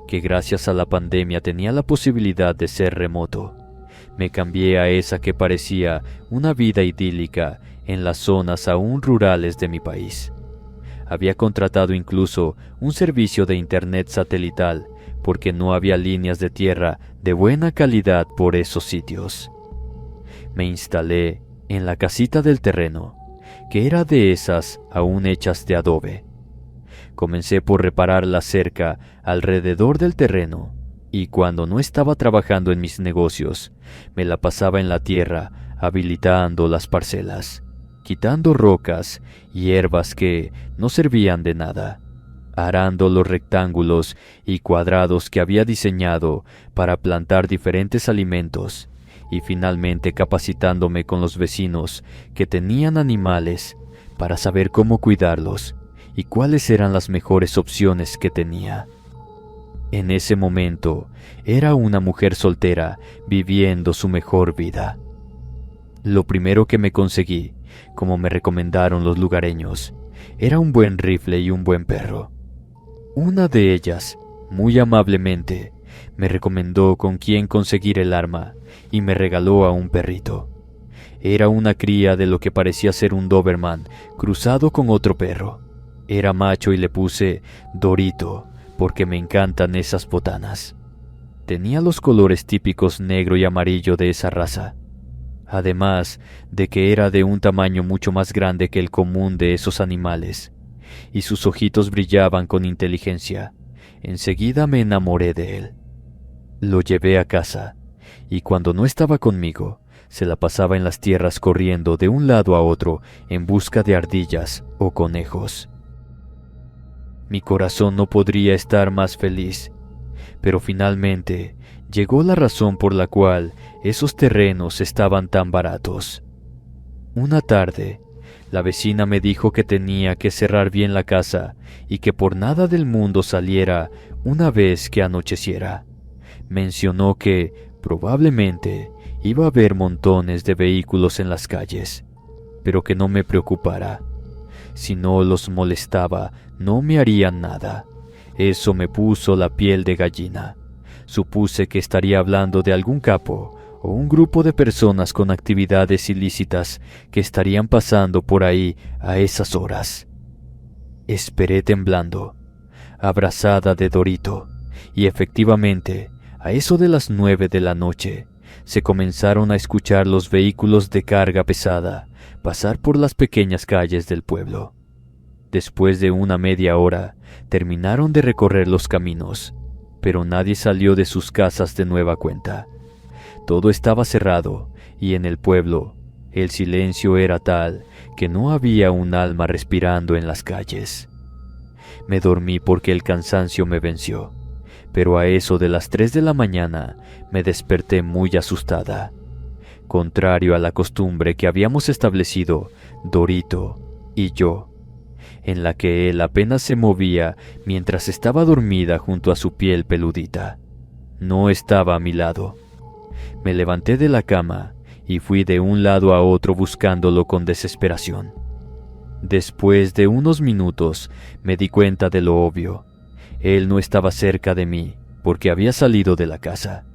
que gracias a la pandemia tenía la posibilidad de ser remoto, me cambié a esa que parecía una vida idílica en las zonas aún rurales de mi país. Había contratado incluso un servicio de internet satelital porque no había líneas de tierra de buena calidad por esos sitios. Me instalé en la casita del terreno, que era de esas aún hechas de adobe. Comencé por reparar la cerca alrededor del terreno, y cuando no estaba trabajando en mis negocios, me la pasaba en la tierra habilitando las parcelas, quitando rocas y hierbas que no servían de nada, arando los rectángulos y cuadrados que había diseñado para plantar diferentes alimentos, y finalmente capacitándome con los vecinos que tenían animales para saber cómo cuidarlos y cuáles eran las mejores opciones que tenía. En ese momento era una mujer soltera viviendo su mejor vida. Lo primero que me conseguí, como me recomendaron los lugareños, era un buen rifle y un buen perro. Una de ellas, muy amablemente, me recomendó con quién conseguir el arma y me regaló a un perrito. Era una cría de lo que parecía ser un Doberman cruzado con otro perro. Era macho y le puse Dorito porque me encantan esas botanas. Tenía los colores típicos negro y amarillo de esa raza, además de que era de un tamaño mucho más grande que el común de esos animales, y sus ojitos brillaban con inteligencia. Enseguida me enamoré de él. Lo llevé a casa, y cuando no estaba conmigo, se la pasaba en las tierras corriendo de un lado a otro en busca de ardillas o conejos. Mi corazón no podría estar más feliz, pero finalmente llegó la razón por la cual esos terrenos estaban tan baratos. Una tarde, la vecina me dijo que tenía que cerrar bien la casa y que por nada del mundo saliera una vez que anocheciera. Mencionó que probablemente iba a haber montones de vehículos en las calles, pero que no me preocupara. Si no los molestaba, no me harían nada. Eso me puso la piel de gallina. Supuse que estaría hablando de algún capo o un grupo de personas con actividades ilícitas que estarían pasando por ahí a esas horas. Esperé temblando, abrazada de Dorito, y efectivamente, a eso de las 9 de la noche, se comenzaron a escuchar los vehículos de carga pesada pasar por las pequeñas calles del pueblo. Después de una media hora, terminaron de recorrer los caminos, pero nadie salió de sus casas de nueva cuenta. Todo estaba cerrado, y en el pueblo, el silencio era tal que no había un alma respirando en las calles. Me dormí porque el cansancio me venció, pero a eso de las 3 de la mañana me desperté muy asustada. Contrario a la costumbre que habíamos establecido, Dorito y yo, en la que él apenas se movía mientras estaba dormida junto a su piel peludita. No estaba a mi lado. Me levanté de la cama y fui de un lado a otro buscándolo con desesperación. Después de unos minutos me di cuenta de lo obvio. Él no estaba cerca de mí porque había salido de la casa.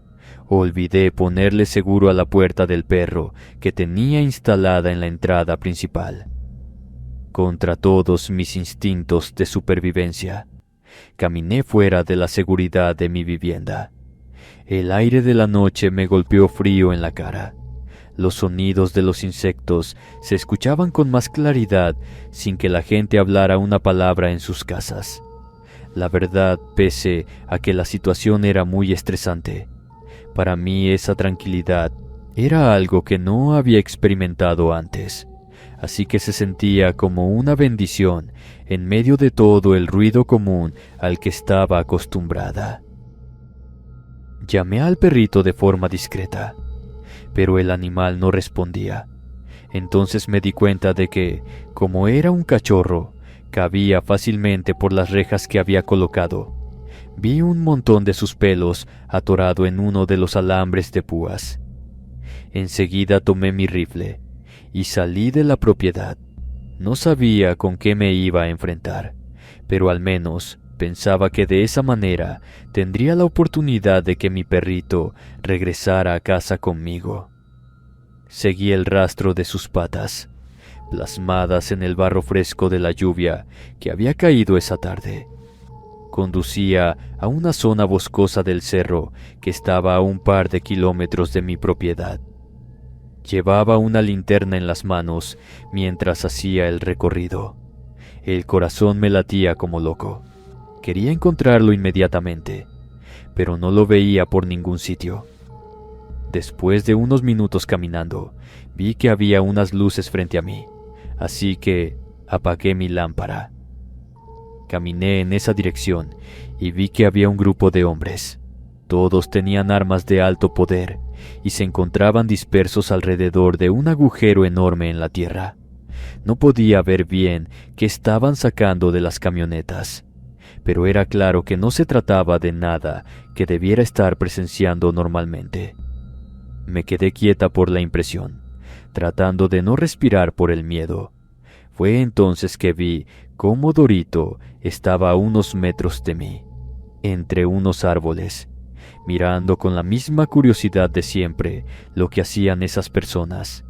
Olvidé ponerle seguro a la puerta del perro que tenía instalada en la entrada principal. Contra todos mis instintos de supervivencia, caminé fuera de la seguridad de mi vivienda. El aire de la noche me golpeó frío en la cara. Los sonidos de los insectos se escuchaban con más claridad sin que la gente hablara una palabra en sus casas. La verdad, pese a que la situación era muy estresante, para mí esa tranquilidad era algo que no había experimentado antes, así que se sentía como una bendición en medio de todo el ruido común al que estaba acostumbrada. Llamé al perrito de forma discreta, pero el animal no respondía. Entonces me di cuenta de que, como era un cachorro, cabía fácilmente por las rejas que había colocado. Vi un montón de sus pelos atorado en uno de los alambres de púas. Enseguida tomé mi rifle y salí de la propiedad. No sabía con qué me iba a enfrentar, pero al menos pensaba que de esa manera tendría la oportunidad de que mi perrito regresara a casa conmigo. Seguí el rastro de sus patas, plasmadas en el barro fresco de la lluvia que había caído esa tarde. Conducía a una zona boscosa del cerro que estaba a un par de kilómetros de mi propiedad. Llevaba una linterna en las manos mientras hacía el recorrido. El corazón me latía como loco. Quería encontrarlo inmediatamente, pero no lo veía por ningún sitio. Después de unos minutos caminando, vi que había unas luces frente a mí, así que apagué mi lámpara. Caminé en esa dirección y vi que había un grupo de hombres. Todos tenían armas de alto poder y se encontraban dispersos alrededor de un agujero enorme en la tierra. No podía ver bien qué estaban sacando de las camionetas, pero era claro que no se trataba de nada que debiera estar presenciando normalmente. Me quedé quieta por la impresión, tratando de no respirar por el miedo. Fue entonces que vi cómo Dorito estaba a unos metros de mí, entre unos árboles, mirando con la misma curiosidad de siempre lo que hacían esas personas.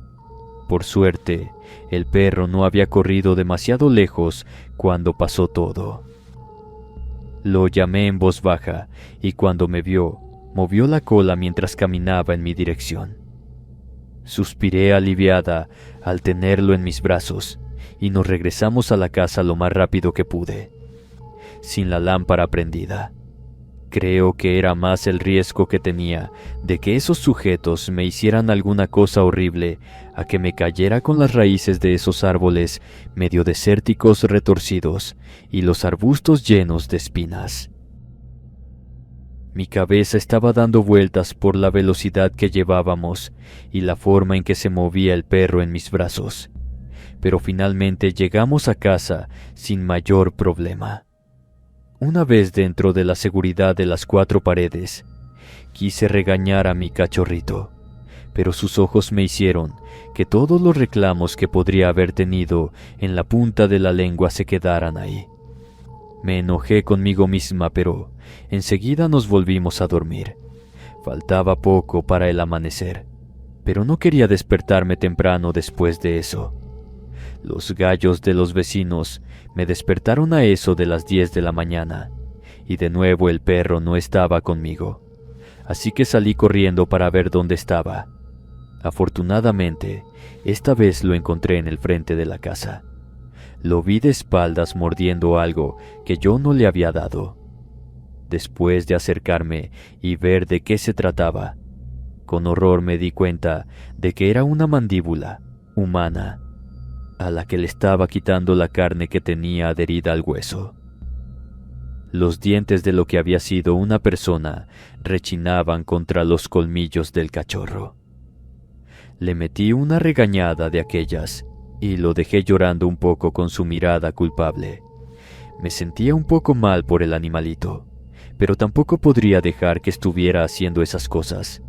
Por suerte, el perro no había corrido demasiado lejos cuando pasó todo. Lo llamé en voz baja y cuando me vio, movió la cola mientras caminaba en mi dirección. Suspiré aliviada al tenerlo en mis brazos y nos regresamos a la casa lo más rápido que pude, sin la lámpara prendida. Creo que era más el riesgo que tenía de que esos sujetos me hicieran alguna cosa horrible a que me cayera con las raíces de esos árboles medio desérticos retorcidos y los arbustos llenos de espinas. Mi cabeza estaba dando vueltas por la velocidad que llevábamos y la forma en que se movía el perro en mis brazos, pero finalmente llegamos a casa sin mayor problema. Una vez dentro de la seguridad de las 4 paredes, quise regañar a mi cachorrito, pero sus ojos me hicieron que todos los reclamos que podría haber tenido en la punta de la lengua se quedaran ahí. Me enojé conmigo misma, pero enseguida nos volvimos a dormir. Faltaba poco para el amanecer, pero no quería despertarme temprano después de eso. Los gallos de los vecinos me despertaron a eso de las 10 de la mañana, y de nuevo el perro no estaba conmigo, así que salí corriendo para ver dónde estaba. Afortunadamente, esta vez lo encontré en el frente de la casa. Lo vi de espaldas mordiendo algo que yo no le había dado. Después de acercarme y ver de qué se trataba, con horror me di cuenta de que era una mandíbula humana, a la que le estaba quitando la carne que tenía adherida al hueso. Los dientes de lo que había sido una persona rechinaban contra los colmillos del cachorro. Le metí una regañada de aquellas y lo dejé llorando un poco con su mirada culpable. Me sentía un poco mal por el animalito, pero tampoco podría dejar que estuviera haciendo esas cosas.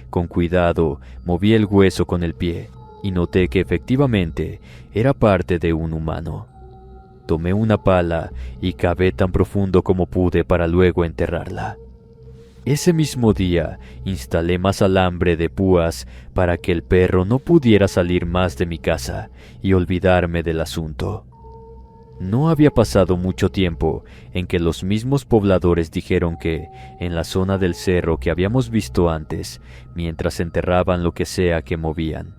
Con cuidado moví el hueso con el pie y noté que efectivamente era parte de un humano. Tomé una pala y cavé tan profundo como pude para luego enterrarla. Ese mismo día instalé más alambre de púas para que el perro no pudiera salir más de mi casa y olvidarme del asunto. No había pasado mucho tiempo en que los mismos pobladores dijeron que, en la zona del cerro que habíamos visto antes, mientras enterraban lo que sea que movían,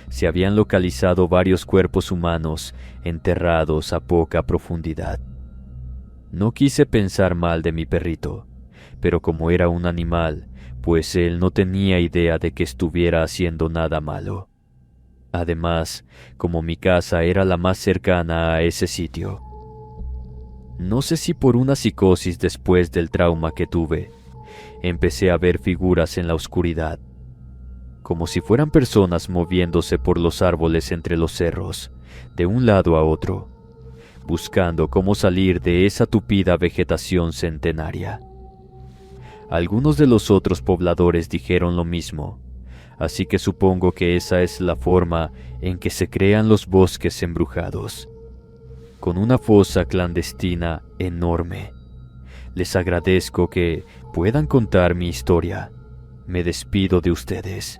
se habían localizado varios cuerpos humanos enterrados a poca profundidad. No quise pensar mal de mi perrito, pero como era un animal, pues él no tenía idea de que estuviera haciendo nada malo. Además, como mi casa era la más cercana a ese sitio. No sé si por una psicosis después del trauma que tuve, empecé a ver figuras en la oscuridad, como si fueran personas moviéndose por los árboles entre los cerros, de un lado a otro. buscando cómo salir de esa tupida vegetación centenaria. Algunos de los otros pobladores dijeron lo mismo, así que supongo que esa es la forma en que se crean los bosques embrujados, con una fosa clandestina enorme. Les agradezco que puedan contar mi historia. Me despido de ustedes.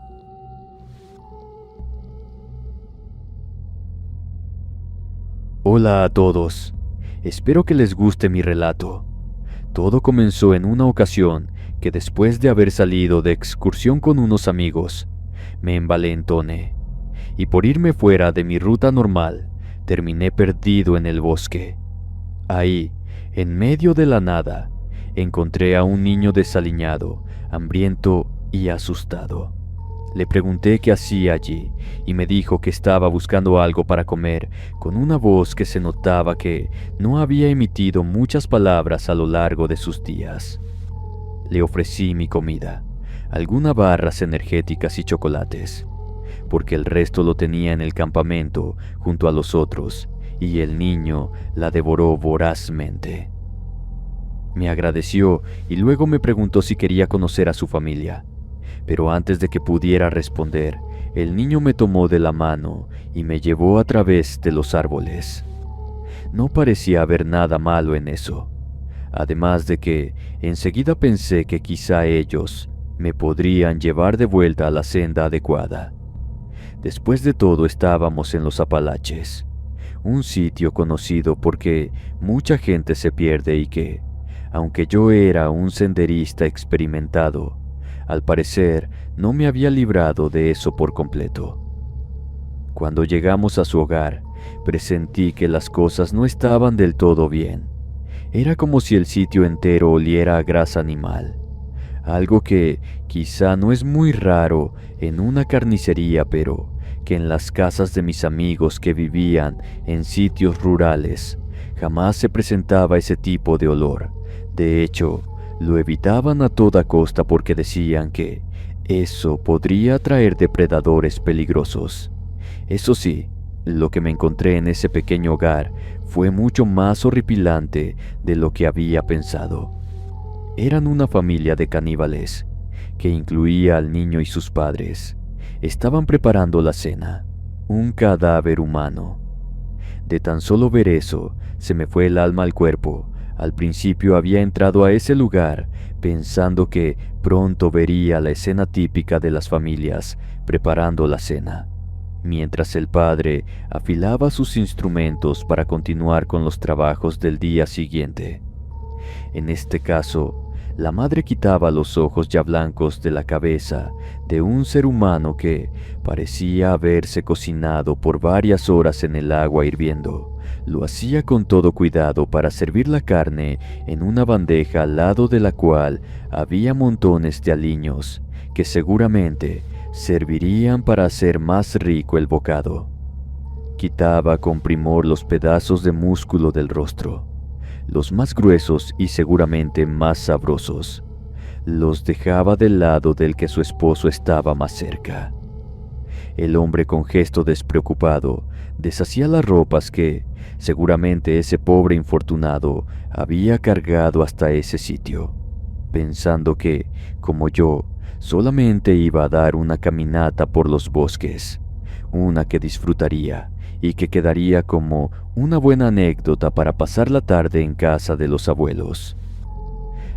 Hola a todos. Espero que les guste mi relato. Todo comenzó en una ocasión que después de haber salido de excursión con unos amigos, me envalentoné y por irme fuera de mi ruta normal, terminé perdido en el bosque. Ahí, en medio de la nada, encontré a un niño desaliñado, hambriento y asustado. Le pregunté qué hacía allí y me dijo que estaba buscando algo para comer, con una voz que se notaba que no había emitido muchas palabras a lo largo de sus días. Le ofrecí mi comida, algunas barras energéticas y chocolates, porque el resto lo tenía en el campamento junto a los otros, y el niño la devoró vorazmente. Me agradeció y luego me preguntó si quería conocer a su familia. Pero antes de que pudiera responder, el niño me tomó de la mano y me llevó a través de los árboles. No parecía haber nada malo en eso, además de que enseguida pensé que quizá ellos me podrían llevar de vuelta a la senda adecuada. Después de todo estábamos en los Apalaches, un sitio conocido porque mucha gente se pierde y que, aunque yo era un senderista experimentado, al parecer, no me había librado de eso por completo. Cuando llegamos a su hogar, presentí que las cosas no estaban del todo bien. Era como si el sitio entero oliera a grasa animal, algo que quizá no es muy raro en una carnicería, pero que en las casas de mis amigos que vivían en sitios rurales jamás se presentaba ese tipo de olor. De hecho, lo evitaban a toda costa porque decían que eso podría atraer depredadores peligrosos. Eso sí, lo que me encontré en ese pequeño hogar fue mucho más horripilante de lo que había pensado. Eran una familia de caníbales, que incluía al niño y sus padres. Estaban preparando la cena, un cadáver humano. De tan solo ver eso, se me fue el alma al cuerpo. Al principio había entrado a ese lugar pensando que pronto vería la escena típica de las familias preparando la cena, mientras el padre afilaba sus instrumentos para continuar con los trabajos del día siguiente. En este caso, la madre quitaba los ojos ya blancos de la cabeza de un ser humano que parecía haberse cocinado por varias horas en el agua hirviendo. Lo hacía con todo cuidado para servir la carne en una bandeja al lado de la cual había montones de aliños que seguramente servirían para hacer más rico el bocado. Quitaba con primor los pedazos de músculo del rostro, los más gruesos y seguramente más sabrosos. Los dejaba del lado del que su esposo estaba más cerca. El hombre, con gesto despreocupado, deshacía las ropas que seguramente ese pobre infortunado había cargado hasta ese sitio, pensando que, como yo, solamente iba a dar una caminata por los bosques, una que disfrutaría y que quedaría como una buena anécdota para pasar la tarde en casa de los abuelos.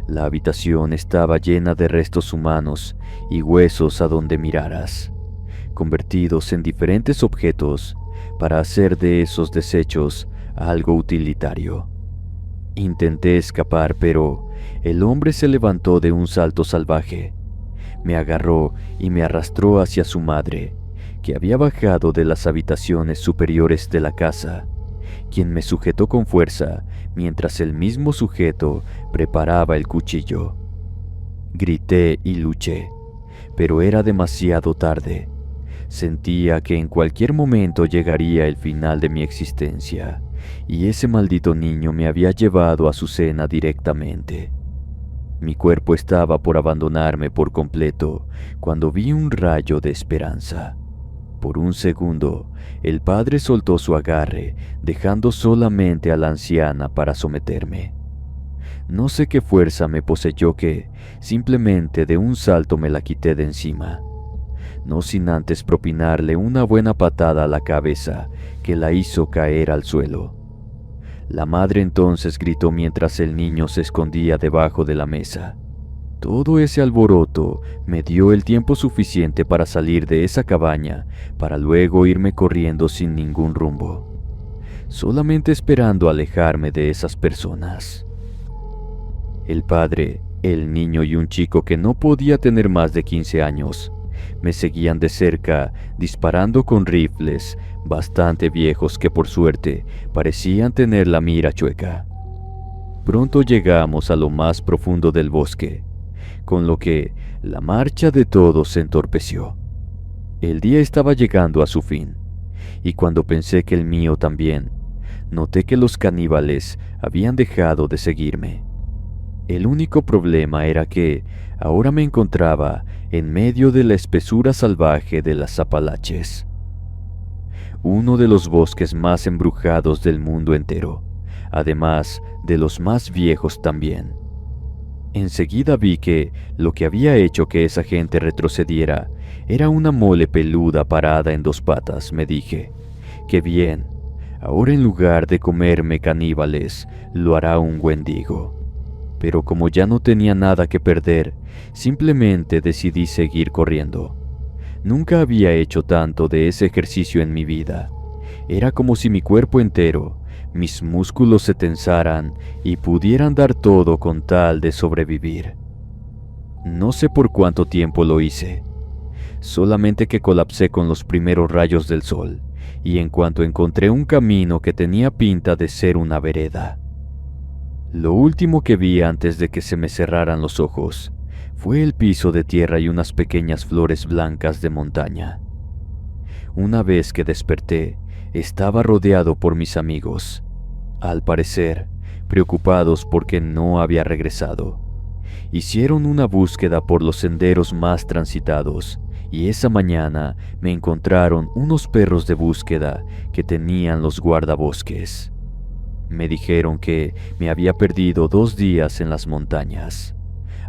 La habitación estaba llena de restos humanos y huesos a donde miraras, convertidos en diferentes objetos para hacer de esos desechos algo utilitario. Intenté escapar, pero el hombre se levantó de un salto salvaje. Me agarró y me arrastró hacia su madre, que había bajado de las habitaciones superiores de la casa, quien me sujetó con fuerza mientras el mismo sujeto preparaba el cuchillo. Grité y luché, pero era demasiado tarde. Sentía que en cualquier momento llegaría el final de mi existencia, y ese maldito niño me había llevado a su cena directamente. Mi cuerpo estaba por abandonarme por completo cuando vi un rayo de esperanza. Por un segundo, el padre soltó su agarre, dejando solamente a la anciana para someterme. No sé qué fuerza me poseyó que, simplemente de un salto me la quité de encima, no sin antes propinarle una buena patada a la cabeza que la hizo caer al suelo. La madre entonces gritó mientras el niño se escondía debajo de la mesa. Todo ese alboroto me dio el tiempo suficiente para salir de esa cabaña, para luego irme corriendo sin ningún rumbo, solamente esperando alejarme de esas personas. El padre, el niño y un chico que no podía tener más de 15 años, me seguían de cerca, disparando con rifles bastante viejos que por suerte parecían tener la mira chueca. Pronto llegamos a lo más profundo del bosque, con lo que la marcha de todos se entorpeció. El día estaba llegando a su fin, y cuando pensé que el mío también, noté que los caníbales habían dejado de seguirme. El único problema era que ahora me encontraba en medio de la espesura salvaje de las Apalaches, uno de los bosques más embrujados del mundo entero, además de los más viejos también. Enseguida vi que lo que había hecho que esa gente retrocediera era una mole peluda parada en dos patas. Me dije, qué bien, ahora en lugar de comerme caníbales, lo hará un wendigo. Pero como ya no tenía nada que perder, simplemente decidí seguir corriendo. Nunca había hecho tanto de ese ejercicio en mi vida. Era como si mi cuerpo entero, mis músculos se tensaran y pudieran dar todo con tal de sobrevivir. No sé por cuánto tiempo lo hice, solamente que colapsé con los primeros rayos del sol, y en cuanto encontré un camino que tenía pinta de ser una vereda. Lo último que vi antes de que se me cerraran los ojos fue el piso de tierra y unas pequeñas flores blancas de montaña. Una vez que desperté, estaba rodeado por mis amigos, al parecer preocupados porque no había regresado. Hicieron una búsqueda por los senderos más transitados y esa mañana me encontraron unos perros de búsqueda que tenían los guardabosques. Me dijeron que me había perdido 2 días en las montañas,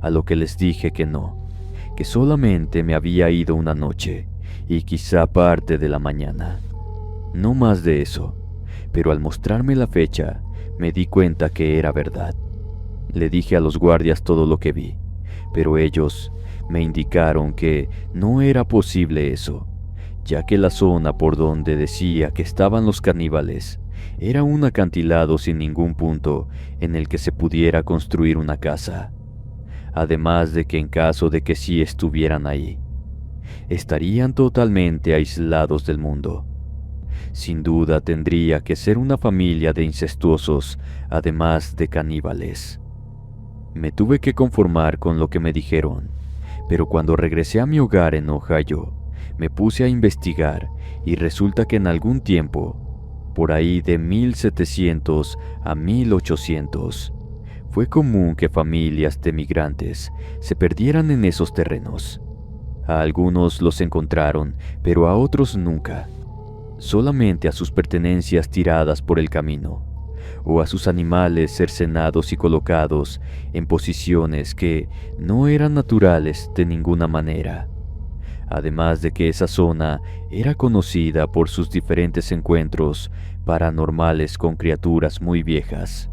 a lo que les dije que no, que solamente me había ido una noche y quizá parte de la mañana. No más de eso, pero al mostrarme la fecha, me di cuenta que era verdad. Le dije a los guardias todo lo que vi, pero ellos me indicaron que no era posible eso, ya que la zona por donde decía que estaban los caníbales era un acantilado sin ningún punto en el que se pudiera construir una casa. Además de que en caso de que sí estuvieran ahí, estarían totalmente aislados del mundo. Sin duda tendría que ser una familia de incestuosos, además de caníbales. Me tuve que conformar con lo que me dijeron, pero cuando regresé a mi hogar en Ohio, me puse a investigar y resulta que en algún tiempo, por ahí de 1700 a 1800, fue común que familias de migrantes se perdieran en esos terrenos. A algunos los encontraron, pero a otros nunca. Solamente a sus pertenencias tiradas por el camino, o a sus animales cercenados y colocados en posiciones que no eran naturales de ninguna manera. Además de que esa zona era conocida por sus diferentes encuentros paranormales con criaturas muy viejas,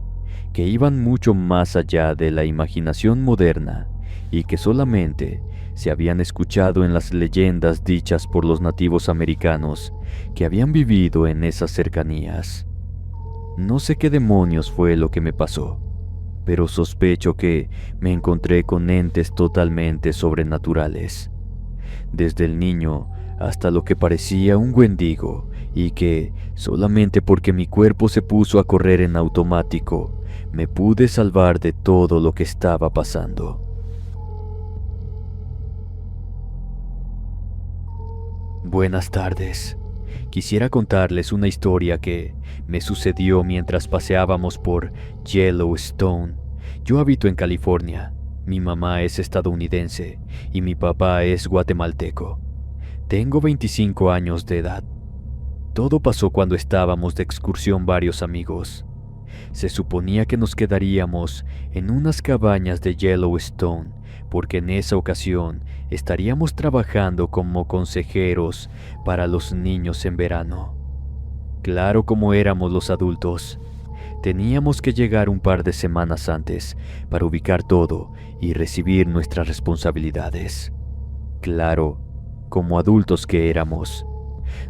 que iban mucho más allá de la imaginación moderna y que solamente se habían escuchado en las leyendas dichas por los nativos americanos que habían vivido en esas cercanías. No sé qué demonios fue lo que me pasó, pero sospecho que me encontré con entes totalmente sobrenaturales, desde el niño hasta lo que parecía un wendigo, y que, solamente porque mi cuerpo se puso a correr en automático, me pude salvar de todo lo que estaba pasando. Buenas tardes. Quisiera contarles una historia que me sucedió mientras paseábamos por Yellowstone. Yo habito en California. Mi mamá es estadounidense y mi papá es guatemalteco. Tengo 25 años de edad. Todo pasó cuando estábamos de excursión varios amigos. Se suponía que nos quedaríamos en unas cabañas de Yellowstone, porque en esa ocasión estaríamos trabajando como consejeros para los niños en verano. Claro, como éramos los adultos, teníamos que llegar un par de semanas antes para ubicar todo y recibir nuestras responsabilidades. Claro, como adultos que éramos,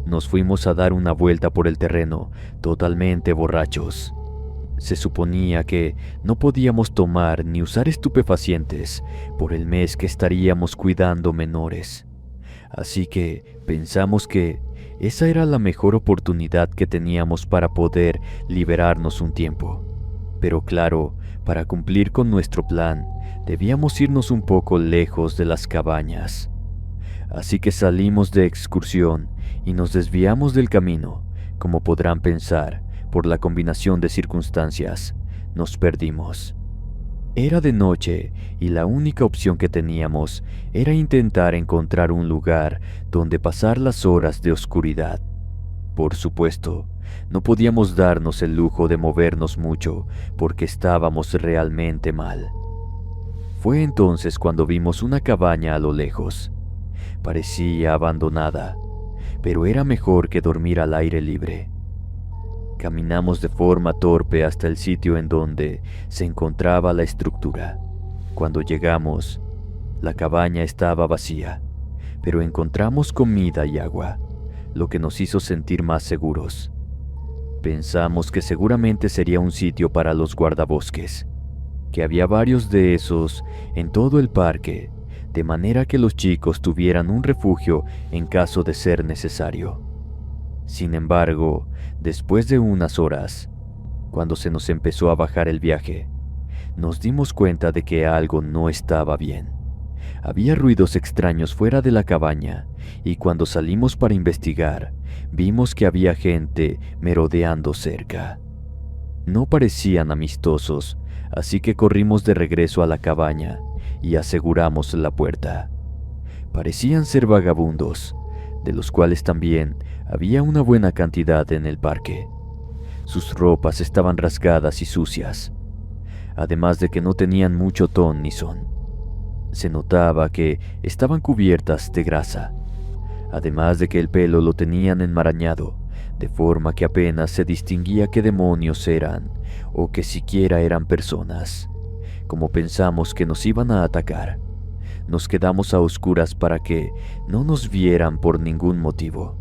nos fuimos a dar una vuelta por el terreno totalmente borrachos. Se suponía que no podíamos tomar ni usar estupefacientes por el mes que estaríamos cuidando menores. Así que pensamos que esa era la mejor oportunidad que teníamos para poder liberarnos un tiempo. Pero claro, para cumplir con nuestro plan, debíamos irnos un poco lejos de las cabañas. Así que salimos de excursión y nos desviamos del camino. Como podrán pensar, por la combinación de circunstancias, nos perdimos. Era de noche y la única opción que teníamos era intentar encontrar un lugar donde pasar las horas de oscuridad. Por supuesto, no podíamos darnos el lujo de movernos mucho porque estábamos realmente mal. Fue entonces cuando vimos una cabaña a lo lejos. Parecía abandonada, pero era mejor que dormir al aire libre. Caminamos de forma torpe hasta el sitio en donde se encontraba la estructura. Cuando llegamos, la cabaña estaba vacía, pero encontramos comida y agua, lo que nos hizo sentir más seguros. Pensamos que seguramente sería un sitio para los guardabosques, que había varios de esos en todo el parque, de manera que los chicos tuvieran un refugio en caso de ser necesario. Sin embargo, después de unas horas, cuando se nos empezó a bajar el viaje, nos dimos cuenta de que algo no estaba bien. Había ruidos extraños fuera de la cabaña, y cuando salimos para investigar, vimos que había gente merodeando cerca. No parecían amistosos, así que corrimos de regreso a la cabaña y aseguramos la puerta. Parecían ser vagabundos, de los cuales también había una buena cantidad en el parque. Sus ropas estaban rasgadas y sucias, además de que no tenían mucho ton ni son. Se notaba que estaban cubiertas de grasa, además de que el pelo lo tenían enmarañado, de forma que apenas se distinguía qué demonios eran o que siquiera eran personas. Como pensamos que nos iban a atacar, nos quedamos a oscuras para que no nos vieran por ningún motivo.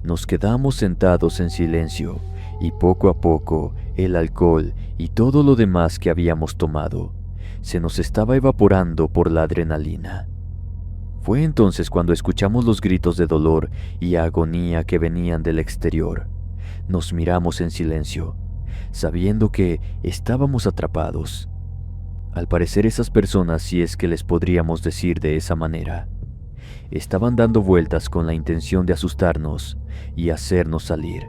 Nos quedamos sentados en silencio y poco a poco el alcohol y todo lo demás que habíamos tomado se nos estaba evaporando por la adrenalina. Fue entonces cuando escuchamos los gritos de dolor y agonía que venían del exterior. Nos miramos en silencio, sabiendo que estábamos atrapados. Al parecer esas personas, si es que les podríamos decir de esa manera, estaban dando vueltas con la intención de asustarnos y hacernos salir,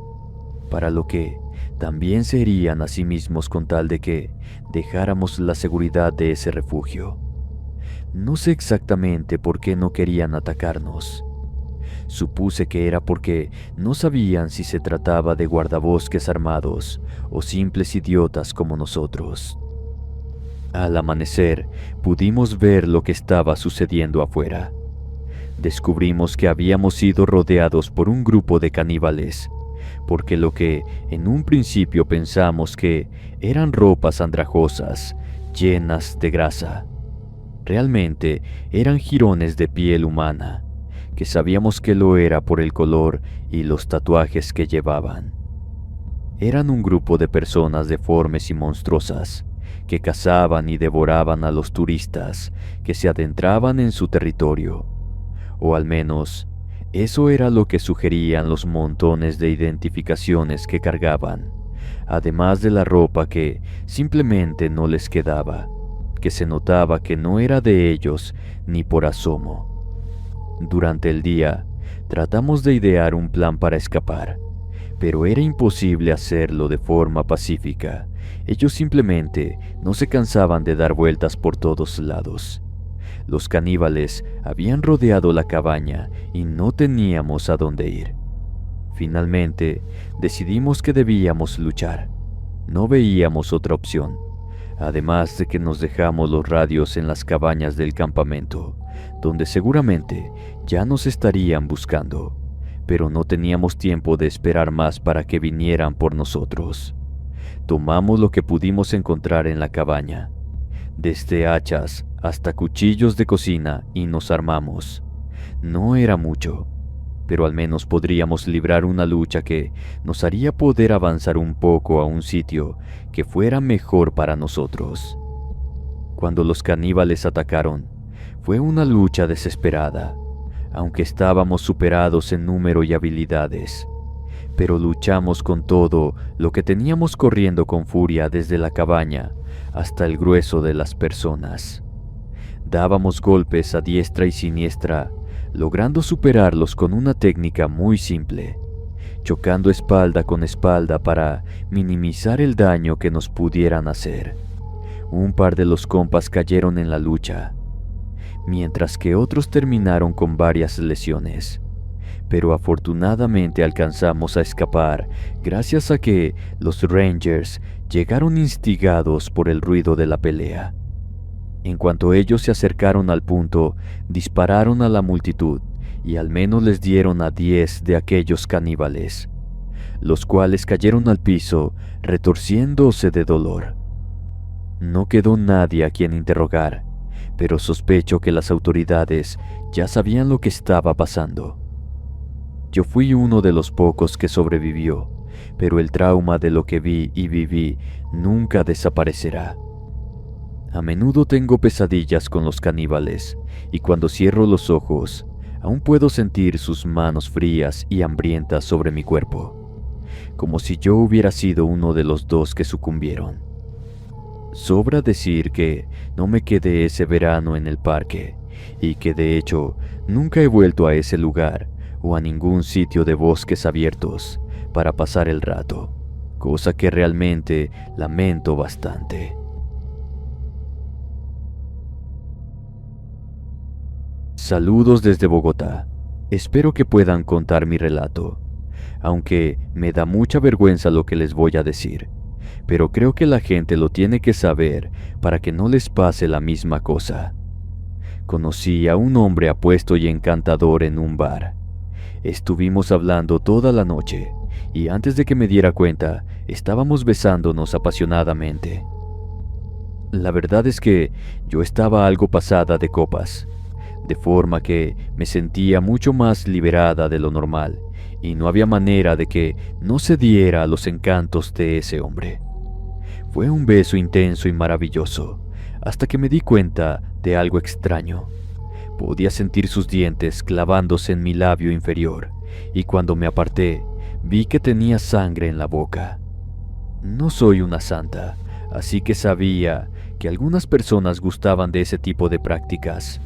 para lo que también se herían a sí mismos con tal de que dejáramos la seguridad de ese refugio. No sé exactamente por qué no querían atacarnos. Supuse que era porque no sabían si se trataba de guardabosques armados o simples idiotas como nosotros. Al amanecer, pudimos ver lo que estaba sucediendo afuera. Descubrimos que habíamos sido rodeados por un grupo de caníbales, porque lo que en un principio pensamos que eran ropas andrajosas, llenas de grasa, realmente eran jirones de piel humana, que sabíamos que lo era por el color y los tatuajes que llevaban. Eran un grupo de personas deformes y monstruosas, que cazaban y devoraban a los turistas que se adentraban en su territorio, o al menos eso era lo que sugerían los montones de identificaciones que cargaban, además de la ropa que simplemente no les quedaba, que se notaba que no era de ellos ni por asomo. Durante el día, tratamos de idear un plan para escapar, pero era imposible hacerlo de forma pacífica. Ellos simplemente no se cansaban de dar vueltas por todos lados. Los caníbales habían rodeado la cabaña y no teníamos a dónde ir. Finalmente, decidimos que debíamos luchar. No veíamos otra opción, además de que nos dejamos los radios en las cabañas del campamento, donde seguramente ya nos estarían buscando, pero no teníamos tiempo de esperar más para que vinieran por nosotros. Tomamos lo que pudimos encontrar en la cabaña, desde hachas hasta cuchillos de cocina, y nos armamos. No era mucho, pero al menos podríamos librar una lucha que nos haría poder avanzar un poco a un sitio que fuera mejor para nosotros. Cuando los caníbales atacaron, fue una lucha desesperada, aunque estábamos superados en número y habilidades. Pero luchamos con todo lo que teníamos, corriendo con furia desde la cabaña hasta el grueso de las personas. Dábamos golpes a diestra y siniestra, logrando superarlos con una técnica muy simple, chocando espalda con espalda para minimizar el daño que nos pudieran hacer. Un par de los compas cayeron en la lucha, mientras que otros terminaron con varias lesiones. Pero afortunadamente alcanzamos a escapar gracias a que los Rangers llegaron instigados por el ruido de la pelea. En cuanto ellos se acercaron al punto, dispararon a la multitud y al menos les dieron a 10 de aquellos caníbales, los cuales cayeron al piso retorciéndose de dolor. No quedó nadie a quien interrogar, pero sospecho que las autoridades ya sabían lo que estaba pasando. Yo fui uno de los pocos que sobrevivió, pero el trauma de lo que vi y viví nunca desaparecerá. A menudo tengo pesadillas con los caníbales, y cuando cierro los ojos, aún puedo sentir sus manos frías y hambrientas sobre mi cuerpo, como si yo hubiera sido uno de los dos que sucumbieron. Sobra decir que no me quedé ese verano en el parque, y que de hecho nunca he vuelto a ese lugar o a ningún sitio de bosques abiertos para pasar el rato, cosa que realmente lamento bastante. Saludos desde Bogotá. Espero que puedan contar mi relato, aunque me da mucha vergüenza lo que les voy a decir, pero creo que la gente lo tiene que saber para que no les pase la misma cosa. Conocí a un hombre apuesto y encantador en un bar. Estuvimos hablando toda la noche, y antes de que me diera cuenta, estábamos besándonos apasionadamente. La verdad es que yo estaba algo pasada de copas, de forma que me sentía mucho más liberada de lo normal, y no había manera de que no cediera a los encantos de ese hombre. Fue un beso intenso y maravilloso, hasta que me di cuenta de algo extraño. Podía sentir sus dientes clavándose en mi labio inferior, y cuando me aparté, vi que tenía sangre en la boca. No soy una santa, así que sabía que algunas personas gustaban de ese tipo de prácticas,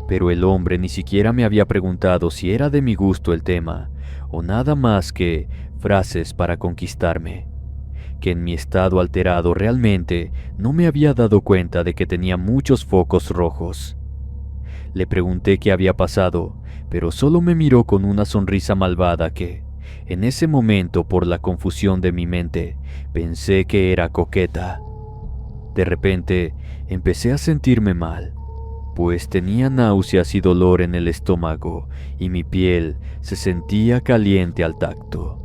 pero el hombre ni siquiera me había preguntado si era de mi gusto el tema, o nada más que frases para conquistarme, que en mi estado alterado realmente no me había dado cuenta de que tenía muchos focos rojos. Le pregunté qué había pasado, pero solo me miró con una sonrisa malvada que, en ese momento, por la confusión de mi mente, pensé que era coqueta. De repente, empecé a sentirme mal, pues tenía náuseas y dolor en el estómago, y mi piel se sentía caliente al tacto.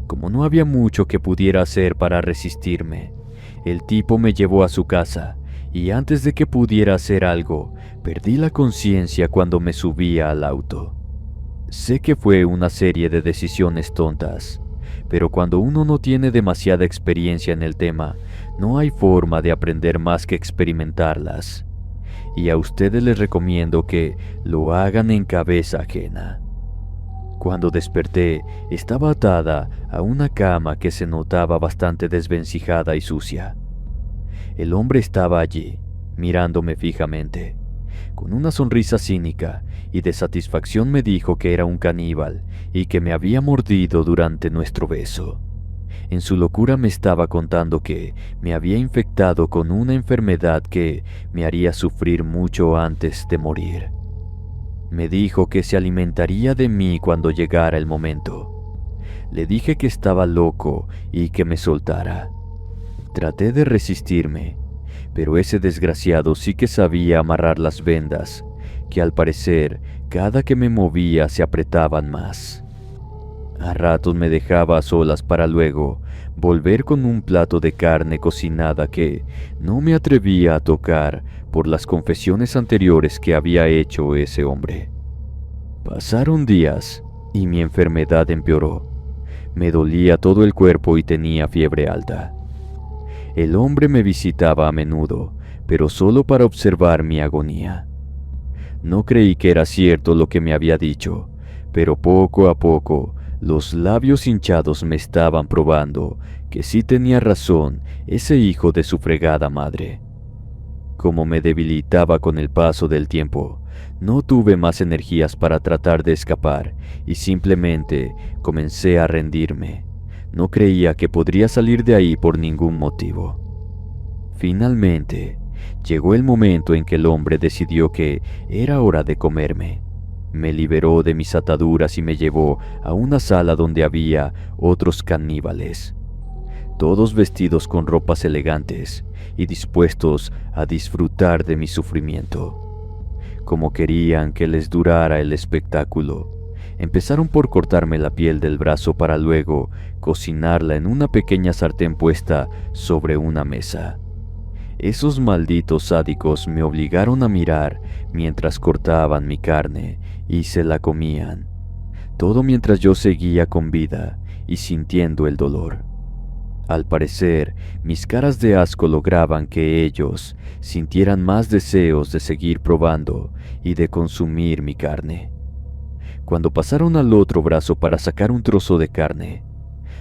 Como no había mucho que pudiera hacer para resistirme, el tipo me llevó a su casa, y antes de que pudiera hacer algo, perdí la conciencia cuando me subía al auto. Sé que fue una serie de decisiones tontas, pero cuando uno no tiene demasiada experiencia en el tema, no hay forma de aprender más que experimentarlas. Y a ustedes les recomiendo que lo hagan en cabeza ajena. Cuando desperté, estaba atada a una cama que se notaba bastante desvencijada y sucia. El hombre estaba allí, mirándome fijamente. Con una sonrisa cínica y de satisfacción me dijo que era un caníbal y que me había mordido durante nuestro beso. En su locura me estaba contando que me había infectado con una enfermedad que me haría sufrir mucho antes de morir. Me dijo que se alimentaría de mí cuando llegara el momento. Le dije que estaba loco y que me soltara. Traté de resistirme, pero ese desgraciado sí que sabía amarrar las vendas, que al parecer cada que me movía se apretaban más. A ratos me dejaba a solas para luego volver con un plato de carne cocinada que no me atrevía a tocar por las confesiones anteriores que había hecho ese hombre. Pasaron días y mi enfermedad empeoró. Me dolía todo el cuerpo y tenía fiebre alta. El hombre me visitaba a menudo, pero solo para observar mi agonía. No creí que era cierto lo que me había dicho, pero poco a poco los labios hinchados me estaban probando que sí tenía razón ese hijo de su fregada madre. Como me debilitaba con el paso del tiempo, no tuve más energías para tratar de escapar y simplemente comencé a rendirme. No creía que podría salir de ahí por ningún motivo. Finalmente, llegó el momento en que el hombre decidió que era hora de comerme. Me liberó de mis ataduras y me llevó a una sala donde había otros caníbales, todos vestidos con ropas elegantes y dispuestos a disfrutar de mi sufrimiento. Como querían que les durara el espectáculo, empezaron por cortarme la piel del brazo para luego cocinarla en una pequeña sartén puesta sobre una mesa. Esos malditos sádicos me obligaron a mirar mientras cortaban mi carne y se la comían, todo mientras yo seguía con vida y sintiendo el dolor. Al parecer, mis caras de asco lograban que ellos sintieran más deseos de seguir probando y de consumir mi carne. Cuando pasaron al otro brazo para sacar un trozo de carne,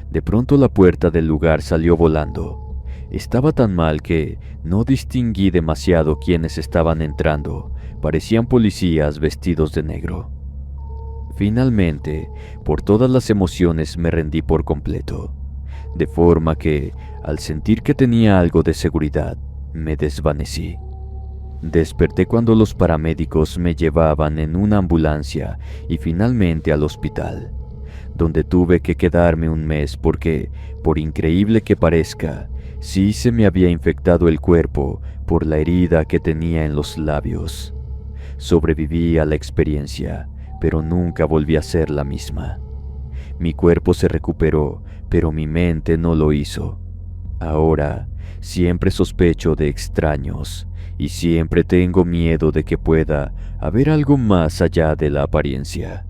de pronto la puerta del lugar salió volando. Estaba tan mal que no distinguí demasiado quiénes estaban entrando. Parecían policías vestidos de negro. Finalmente, por todas las emociones me rendí por completo, de forma que, al sentir que tenía algo de seguridad, me desvanecí. Desperté cuando los paramédicos me llevaban en una ambulancia y finalmente al hospital, donde tuve que quedarme un mes porque, por increíble que parezca, sí se me había infectado el cuerpo por la herida que tenía en los labios. Sobreviví a la experiencia, pero nunca volví a ser la misma. Mi cuerpo se recuperó, pero mi mente no lo hizo. Ahora siempre sospecho de extraños y siempre tengo miedo de que pueda haber algo más allá de la apariencia.